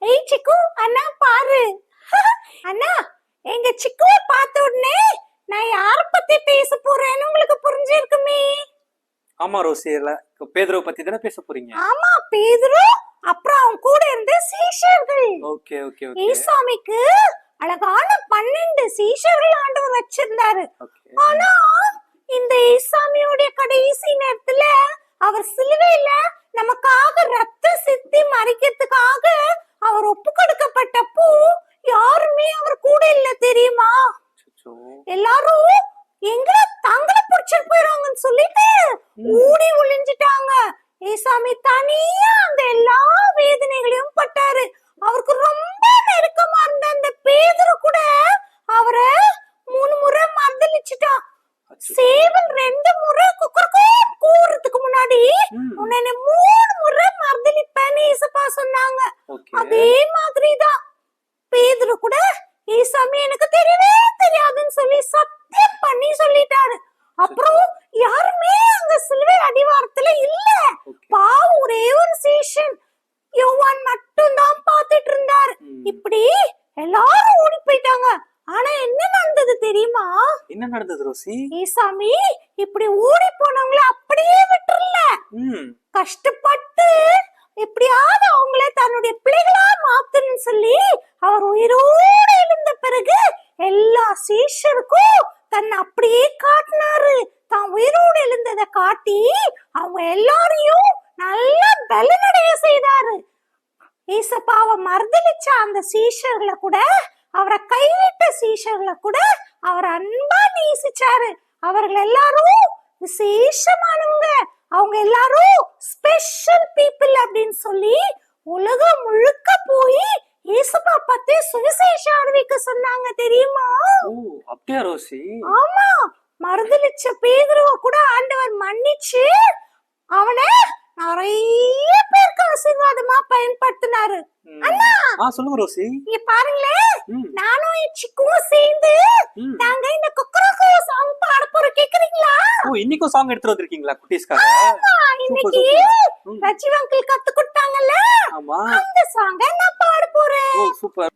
ஏய் சிக்கு, அண்ணா பாரு. அண்ணா, எங்க சிக்குவை பார்த்த உடனே நான் யார பத்தி பேச போறேன்னு உங்களுக்கு புரிஞ்சிருக்குமே. ஆமா ரோசி, பேதுருவை பத்தி தானே பேச போறீங்க? ஆமா, பேதுரு அப்புறம் அவங்க கூட இருந்த சீஷர்கள். Okay okay okay. ஈசாமிக்கு அழகான 12 சீஷர்கள் ஆண்டவர் வச்சிருந்தாரு. ஆனா இந்த ஈசாமியோட கடைசி நேரத்துல அவர் சிலுவையில நமக்காக ரத்தம் சிந்தி மறிக்கிறதுக்காக அவர் ஒப்பு கொடுக்கப்பட்டப்போ யாருமே அவர் கூட இல்ல தெரியுமா? எல்லாரும் எங்களை தங்களை பிடிச்சிட்டு போயிடுவாங்கன்னு சொல்லிட்டு ஓடி ஒளிஞ்சிட்டாங்க. ஏசாமி தனியா அந்த எல்லா வேதனைகளையும் பட்டாரு. அவருக்கு ரொம்ப நெருக்கமா இருந்த அந்த பேதுரு கூட அவரை 3 முறை மர்தலிச்சுட்டான். சேவல் 2 முறை கூறதுக்கு முன்னாடி உன்னை 3 முறை மர்தலிப்பேன்னு ஏசப்பா சொன்னாங்க. அதே மாதிரிதான் பேதுரு கூட ஏசாமி எனக்கு தெரியவே தெரியாதுன்னு சொல்லி சத்தியம் பண்ணி சொல்லிட்டாரு. அப்புறம் யாருமே அங்க சிலுவை அடிவாரத்துல இல்ல. பாவம் ஒரே ஒரு சீஷன் யோவான் மட்டும் தான் பாத்துட்டு இருந்தாரு. இப்படி எல்லாரும் ஓடி போயிட்டாங்க. ஆனா என்ன நடந்தது தெரியுமா? என்ன நடந்தது ரோசி? ஏசாமி இப்படி ஓடி போனவங்கள அப்படியே விட்டுறல. கஷ்டப்பட்டு எப்படியாவது அவங்கள தன்னுடைய பிள்ளைகளா மாத்தணும்னு சொல்லி அவர் உயிரோடு எழுந்த பிறகு எல்லா சீஷருக்கும் தன்னை அப்படியே காட்டினாரு. தான் உயிரோடு எழுந்ததை காட்டி அவங்க எல்லாரையும் நல்லா பலனடைய செய்தாரு. ஏசப்பாவை மறுதலிச்ச அந்த சீஷர்களை கூட, அவரை கைவிட்ட சீஷர்களை கூட அவர் அன்பா நேசிச்சாரு. அவர்கள் எல்லாரும் விசேஷமானவங்க, அவங்க எல்லாரும் ஸ்பெஷல் பீப்புள் அப்படின்னு சொல்லி உலகம் முழுக்க போய் ஏசப்பா பத்தி சுவிசேஷம் அறிவிக்க சொன்னாங்க தெரியுமா? ஓ அப்படியா ரோசி? ஆமா, மறுதலிச்ச பேதுருவ கூட ஆண்டவர் மன்னிச்சு அவனை நிறைய பேருக்கு ஆசீர்வாதமா பயன்படுத்தினாரு. அண்ணா சொல்லுங்க ரோசி. இங்க பாருங்களேன், நானும் என் சிக்குவும் சேர்ந்து நாங்க இந்த கொக்கரக்கோ சாங் பாட போறோம். கேக்குறீங்களா? ஓ இன்னைக்கும் சாங் எடுத்து வந்திருக்கீங்களா குட்டீஸ்காக? இன்னைக்கு ரஜிவ் அங்கிள் கத்து கொடுத்தாங்கல்ல, அந்த சாங்க நான் பாட போறேன். ஓ சூப்பர்.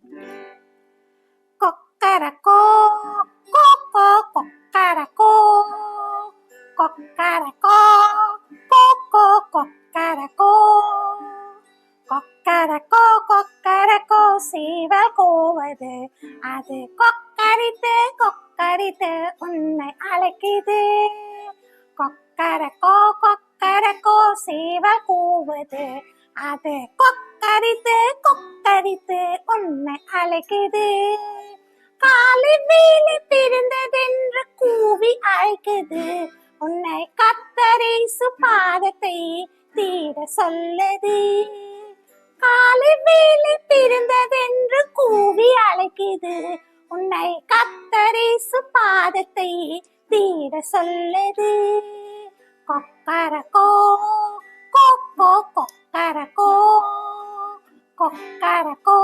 கொக்கரக்கோ கொக்கோ கொக்கரக்கோ கொக்கரக்கோ கொக்கோ கொக்கரக்கோ கொக்கரக்கோ கொக்கரக்கோ சேவல் கோவது, அது கொக்கரித்து கொக்கரித்து உன்னை அழைக்குது. கொக்கரக்கோ கொக்கரக்கோ சேவல் கோவது, அது கொக்கரித்து கொக்கரித்து உன்னை அழைக்குது. காலை வேலை பிறந்ததென்று கூவி அழைக்குது, உன்னை கத்தரேசு பாதத்தை தேட சொல்லுது. காலை வேலை பிறந்ததென்று கூவி அழைக்குது, உன்னை கத்தரேசு பாதத்தை தேட சொல்லுது. கொக்கரக்கோ கொக்கோ கொக்கரக்கோ கொக்கரக்கோ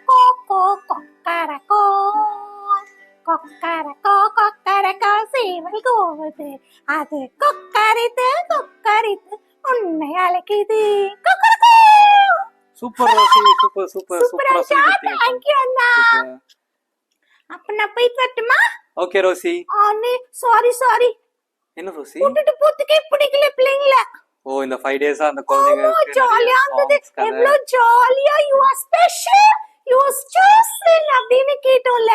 கொக்கோ கொக்கரக்கோ கொக்கரக்கோ கொக்கரக்கோ சேவல் கோவது, அது கொக்கரித்து கொக்கரித்து உன்னை அழைக்குது. சூப்பர் ரோசி, சூப்பர் சூப்பர் சூப்பரா சொல்லிட்டீங்க. தேங்க் யூ அண்ணா. அப்ப நான் போயிட்டு வரட்டுமா? Okay Rosie. சாரி என்ன ரோசி? கூட்டிட்டு போறதுக்கே பிடிக்கல பிள்ளைங்கள. ஓ இந்த 5 டேஸா அந்த குழந்தைங்க ஜாலியா இருந்தது. எவ்வளவு ஜாலியா, you are special, you are chosen அப்படின்னு கேட்டோம்ல,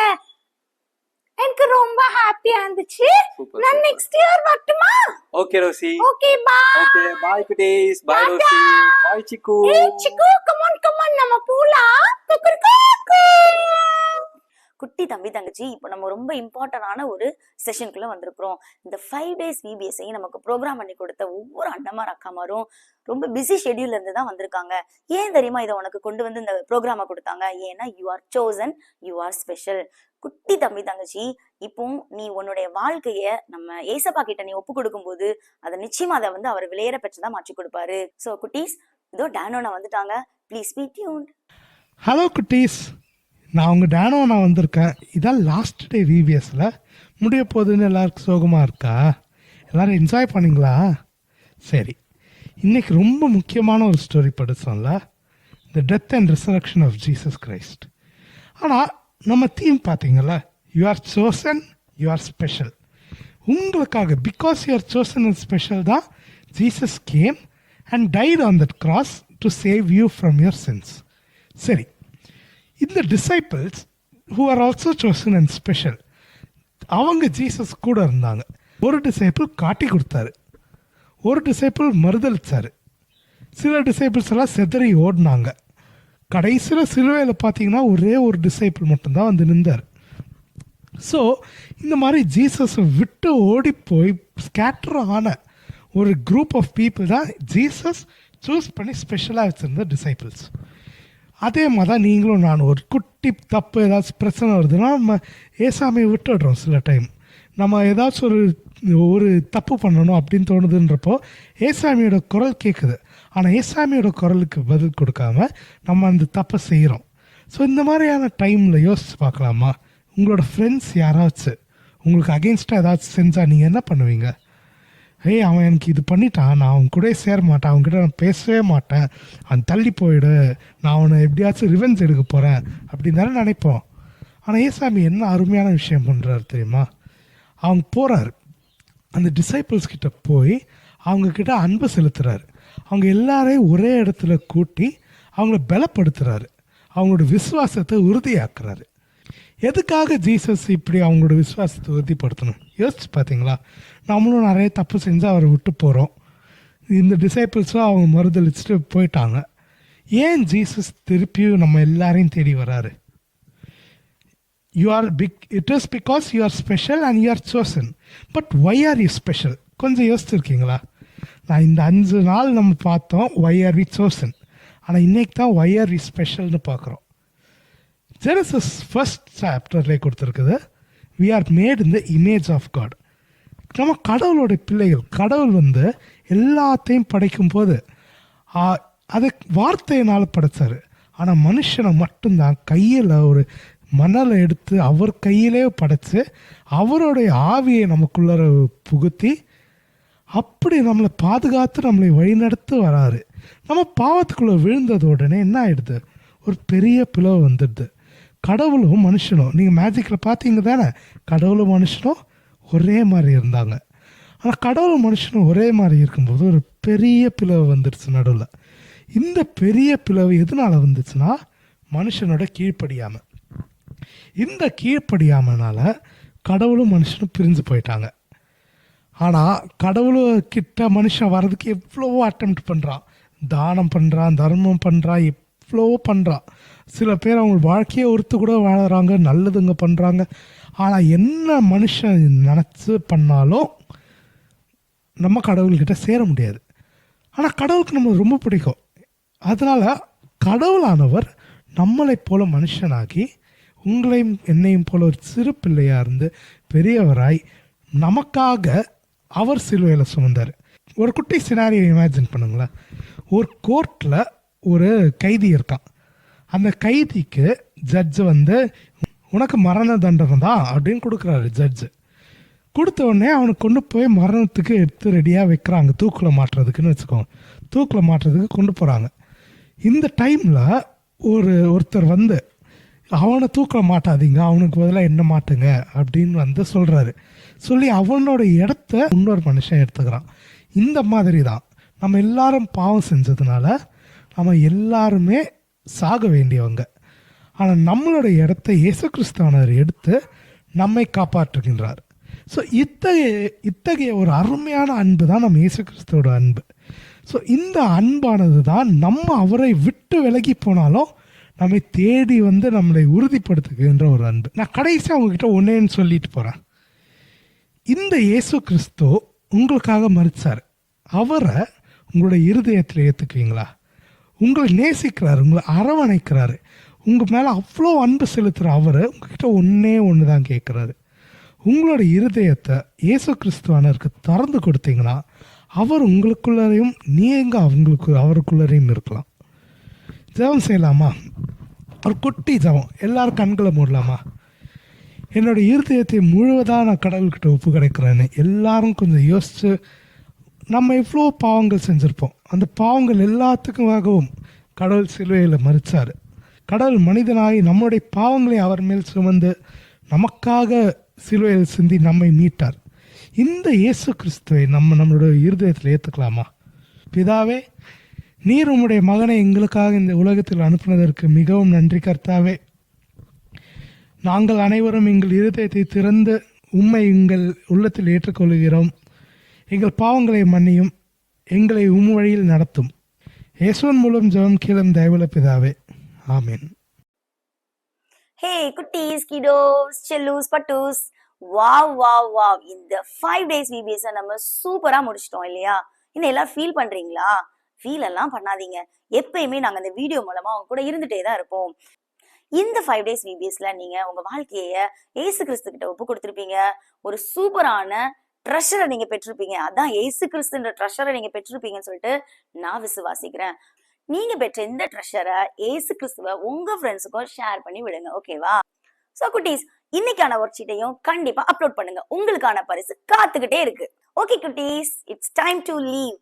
எனக்கு ரொம்ப ஹாப்பியா இருந்துச்சு. நான் நெக்ஸ்ட் இயர் வரட்டுமா? Okay Rosie. Okay bye. Okay bye குட்டீஸ். Bye Rousey. பாய் சிக்கு. ஏய் சிக்கு, கம் ஆன் நம்ம போலாம். குட்டி தம்பி தங்கச்சி, இப்போ நம்ம ரொம்ப இம்பார்ட்டன்டான ஒரு செஷனுக்குள்ள வந்திருக்கிறோம். இந்த 5 டேஸ் விபிஎஸ்ஐ நமக்கு ப்ரோக்ராம் பண்ணி கொடுத்த ஒவ்வொரு அண்ணமார் அக்காமாரும் ரொம்ப பிஸி ஷெட்யூல்ல இருந்து தான் வந்திருக்காங்க. ஏன் தெரியுமா இதை உனக்கு கொண்டு வந்து இந்த ப்ரோக்ராமை கொடுத்தாங்க? ஏன்னா you are chosen, you are special. குட்டி தம்பி தங்கச்சி, இப்போ நீ உன்னுடைய வாழ்க்கைய நம்ம ஏசப்பா கிட்ட நீ ஒப்பு கொடுக்கும் போது அதை நிச்சயமா அதை வந்து அவர் விலையேற பெற்றுதான் மாற்றி கொடுப்பாரு. ஸோ குட்டீஸ், இதோ டேனோனா வந்துட்டாங்க. Please B tuned. ஹலோ குட்டீஸ், நான் உங்கள் டேனோனா வந்திருக்கேன். இதான் லாஸ்ட் டே விபிஎஸ்ல முடிய போகுதுன்னு எல்லாருக்கும் சோகமாக இருக்கா? எல்லோரும் என்ஜாய் பண்ணிங்களா? சரி, இன்றைக்கி ரொம்ப முக்கியமான ஒரு ஸ்டோரி படித்தோம்ல, the death and resurrection of Jesus Christ. ஆனால் நம்ம தீம் பார்த்தீங்களா, you are chosen, you are special. உங்களுக்காக, because you are chosen and special தான் Jesus came and died on that cross to save you from your sins. சரி, இந்த disciples who are also chosen and special, அவங்க Jesus கூட இருந்தாங்க. ஒரு disciple காட்டி கொடுத்தாரு, ஒரு டிசைபிள் மறுதளிச்சார், சில டிசைபிள்ஸ் எல்லாம் செதறி ஓடினாங்க. கடைசியில் சிலுவையில் பார்த்தீங்கன்னா ஒரே ஒரு டிசைபிள் மட்டும்தான் வந்து நின்றார். ஸோ இந்த மாதிரி ஜீசஸை விட்டு ஓடி போய் ஸ்கேட்டர் ஆன ஒரு குரூப் ஆஃப் பீப்புள் தான் ஜீசஸ் சூஸ் பண்ணி ஸ்பெஷலாக வச்சுருந்த டிசைபிள்ஸ். அதே மாதிரி தான் நீங்களும் நான் ஒரு குட்டி தப்பு ஏதாச்சும் பிரச்சனை வருதுன்னா நம்ம ஏசாமியை விட்டுடுறோம். சில டைம் நம்ம ஏதாச்சும் ஒரு தப்பு பண்ணணும் அப்படின்னு தோணுதுன்றப்போ ஏசாமியோட குரல் கேட்குது, ஆனால் ஏசாமியோட குரலுக்கு பதில் கொடுக்காம நம்ம அந்த தப்பை செய்கிறோம். ஸோ இந்த மாதிரியான டைமில் யோசிச்சு பார்க்கலாமா, உங்களோட ஃப்ரெண்ட்ஸ் யாராச்சும் உங்களுக்கு அகெயின்ஸ்டாக ஏதாச்சும் செஞ்சால் நீங்கள் என்ன பண்ணுவீங்க? ஏய், அவன் எனக்கு இது பண்ணிட்டான், நான் அவன் கூட சேர மாட்டேன், அவன்கிட்ட நான் பேசவே மாட்டேன், அவன் தள்ளி போயிடு, நான் அவனை எப்படியாச்சும் ரிவெஞ்ச் எடுக்க போகிறேன் அப்படின்னு தானே நினைப்போம். ஆனால் ஏசாமி என்ன அருமையான விஷயம் பண்ணுறாரு தெரியுமா? அவங்க போகிறாரு, அந்த டிசைபிள்ஸ் கிட்ட போய் அவங்கக்கிட்ட அன்பு செலுத்துகிறாரு, அவங்க எல்லாரையும் ஒரே இடத்துல கூட்டி அவங்கள பலப்படுத்துகிறாரு, அவங்களோட விசுவாசத்தை உறுதியாக்குறாரு. எதுக்காக ஜீசஸ் இப்படி அவங்களோட விசுவாசத்தை உறுதிப்படுத்தணும் யோசிச்சு பார்த்தீங்களா? நம்மளும் நிறைய தப்பு செஞ்சு அவரை விட்டு போகிறோம். இந்த டிசைபிள்ஸும் அவங்க மறுதளிச்சுட்டு போயிட்டாங்க. ஏன் ஜீசஸ் திருப்பியும் நம்ம எல்லாரையும் தேடி வராரு? It is because you are special and you are chosen. But why are you special? கொஞ்சம் யோசிச்சிருக்கீங்களா? நான் இந்த 5 நாள் நம்ம பார்த்தோம் ஒய் ஆர் வி சோசன். ஆனால் இன்னைக்கு தான் ஒய் ஆர் வி ஸ்பெஷல்னு பார்க்குறோம். ஜெனசிஸ் ஃபர்ஸ்ட் சாப்டர்லேயே கொடுத்துருக்குது, we are made in the image of God. நம்ம கடவுளோட பிள்ளைகள். கடவுள் எல்லாத்தையும் படைக்கும் போது அது வார்த்தையினால் படைச்சார். ஆனால் மனுஷனை மட்டும்தான் கையில் ஒரு மணலை எடுத்து அவர் கையிலே படைச்சு அவருடைய ஆவியை நமக்குள்ளார புகுத்தி அப்படி நம்மளை பாதுகாத்து நம்மளை வழிநடத்து வராரு. நம்ம பாவத்துக்குள்ளே விழுந்தது உடனே என்ன ஆயிடுது? ஒரு பெரிய பிளவு வந்துடுது. கடவுளும் மனுஷனும், நீங்கள் மேஜிக்கில் பார்த்தீங்க தானே, கடவுளும் மனுஷனும் ஒரே மாதிரி இருந்தாங்க. ஆனால் கடவுளும் மனுஷனும் ஒரே மாதிரி இருக்கும்போது ஒரு பெரிய பிளவு வந்துடுச்சு நடுவில். இந்த பெரிய பிளவு எதனால வந்துச்சுன்னா மனுஷனோட கீழ்ப்படியாமல். இந்த கீழ்ப்படியாமனால கடவுளும் மனுஷனும் பிரிஞ்சு போயிட்டாங்க. ஆனால் கடவுள்கிட்ட மனுஷன் வர்றதுக்கு எவ்வளவோ அட்டெம்ப்ட் பண்ணுறான், தானம் பண்ணுறான், தர்மம் பண்ணுறான், எவ்வளவோ பண்ணுறான். சில பேர் அவங்க வாழ்க்கையை ஒருத்து கூட வாழறாங்க, நல்லதுங்க பண்ணுறாங்க. ஆனால் என்ன மனுஷன் நினச்சி பண்ணாலும் நம்ம கடவுள்கிட்ட சேர முடியாது. ஆனால் கடவுளுக்கு நம்ம ரொம்ப பிடிக்கும். அதனால் கடவுளானவர் நம்மளை போல மனுஷனாகி உங்களையும் என்னையும் போல ஒரு சிறு பிள்ளையாக இருந்து பெரியவராய் நமக்காக அவர் சிலுவையில் சுமந்தார். ஒரு குட்டி சினாரியை இமேஜின் பண்ணுங்களேன். ஒரு கோர்ட்டில் ஒரு கைதி இருக்கான். அந்த கைதிக்கு ஜட்ஜு உனக்கு மரண தண்டனை தான் அப்படின்னு கொடுக்குறாரு. ஜட்ஜு கொடுத்த உடனே அவனுக்கு கொண்டு போய் மரணத்துக்கு எடுத்து ரெடியாக வைக்கிறாங்க, தூக்கில் மாட்டுறதுக்குன்னு வச்சுக்கோங்க. தூக்கில் மாட்டுறதுக்கு கொண்டு போகிறாங்க. இந்த டைமில் ஒருத்தர் அவனை தூக்கில் மாட்டாதீங்க, அவனுக்கு பதிலாக என்ன மாட்டுங்க அப்படின்னு சொல்கிறாரு. சொல்லி அவனோட இடத்த இன்னொரு மனுஷன் எடுத்துக்கிறான். இந்த மாதிரி தான் நம்ம எல்லாரும் பாவம் செஞ்சதுனால நம்ம எல்லாருமே சாக வேண்டியவங்க. ஆனால் நம்மளோட இடத்த இயேசு கிறிஸ்துவானவர் எடுத்து நம்மை காப்பாற்றுகின்றார். ஸோ இத்தகைய ஒரு அருமையான அன்பு தான் நம்ம இயேசு கிறிஸ்துவோட அன்பு. ஸோ இந்த அன்பானது தான் நம்ம அவரை விட்டு விலகி போனாலும் நம்மை தேடி நம்மளை உறுதிப்படுத்துகின்ற ஒரு அன்பு. நான் கடைசியாக அவங்ககிட்ட ஒன்னேன்னு சொல்லிட்டு போகிறேன். இந்த இயேசு கிறிஸ்து உங்களுக்காக மரிச்சார். அவரை உங்களோட இருதயத்தில் ஏற்றுக்குவீங்களா? உங்களை நேசிக்கிறாரு, உங்களை அரவணைக்கிறாரு, உங்கள் மேலே அவ்வளோ அன்பு செலுத்துகிற அவர் உங்ககிட்ட ஒன்று தான் கேட்குறாரு. உங்களோட இருதயத்தை இயேசு கிறிஸ்துவானருக்கு திறந்து கொடுத்தீங்கன்னா அவர் உங்களுக்குள்ளரையும் நீங்கள் அவருக்குள்ளரையும் இருக்கலாம். ஜெபம் செய்யலாமா? ஒரு குட்டி ஜெபம். எல்லாரும் கண்களை மூடலாமா? என்னோடய இருதயத்தை முழுவதாக நான் கடவுள்கிட்ட ஒப்பு கிடைக்கிறேன்னு எல்லாரும் கொஞ்சம் யோசித்து, நம்ம எவ்வளோ பாவங்கள் செஞ்சுருப்போம். அந்த பாவங்கள் எல்லாத்துக்குமாகவும் கடவுள் சிலுவையில் மரித்தார். கடவுள் மனிதனாகி நம்முடைய பாவங்களை அவர் மேல் சுமந்து நமக்காக சிலுவையில் சிந்தி நம்மை மீட்டார். இந்த இயேசு கிறிஸ்துவை நம்மளோட இருதயத்தில் ஏற்றுக்கலாமா? பிதாவே, நீர் உம்முடைய மகனை எங்களுக்காக இந்த உலகத்தில் அனுப்பினதற்கு மிகவும் நன்றி கர்த்தாவே. நாங்கள் அனைவரும் எங்கள் இருதயத்தை திறந்து உம்மை எங்கள் உள்ளத்தில் ஏற்றுக்கொள்கிறோம். எங்கள் பாவங்களை மன்னியும், எங்களை உம் வழியில் நடத்தும். இயேசுவின் மூலம் ஜெபம் கேளும் தயவுள்ள பிதாவே, ஆமீன். ஹே குட்டீஸ், கிடோஸ், செல்லூஸ், பட்டூஸ், வாவ் வாவ் வாவ். இந்த 5 days VBS நம்ம சூப்பரா முடிச்சிட்டோம் இல்லையா? இன்னும் எல்லாரும் ஃபீல் பண்றீங்களா? ஃபீல் எல்லாம் பண்ணாதீங்க. எப்பயுமே நாங்க இந்த வீடியோ மூலமா அவங்க கூட இருந்துட்டே தான் இருப்போம். இந்த 5 days VBSல நீங்க உங்க வாழ்க்கைய ஏசு கிறிஸ்து கிட்ட ஒப்பு கொடுத்திருப்பீங்க. ஒரு சூப்பரான ட்ரெஷரை நீங்க பெற்றிருப்பீங்க. அதான் ஏசு கிறிஸ்துன்ற ட்ரெஷரை நீங்க பெற்றிருப்பீங்கன்னு சொல்லிட்டு நான் விசுவாசிக்கிறேன். நீங்க பெற்ற இந்த ட்ரெஷரை ஏசு கிறிஸ்துவ உங்க ஃப்ரெண்ட்ஸுக்கும் ஷேர் பண்ணி விடுங்க, ஓகேவா? சோ குட்டீஸ், இன்னைக்கான ஒர்க் ஷீட்டையும் கண்டிப்பா அப்லோட் பண்ணுங்க. உங்களுக்கான பரிசு காத்துக்கிட்டே இருக்கு. ஓகே குட்டீஸ், இட்ஸ் டைம் டு லீவ்.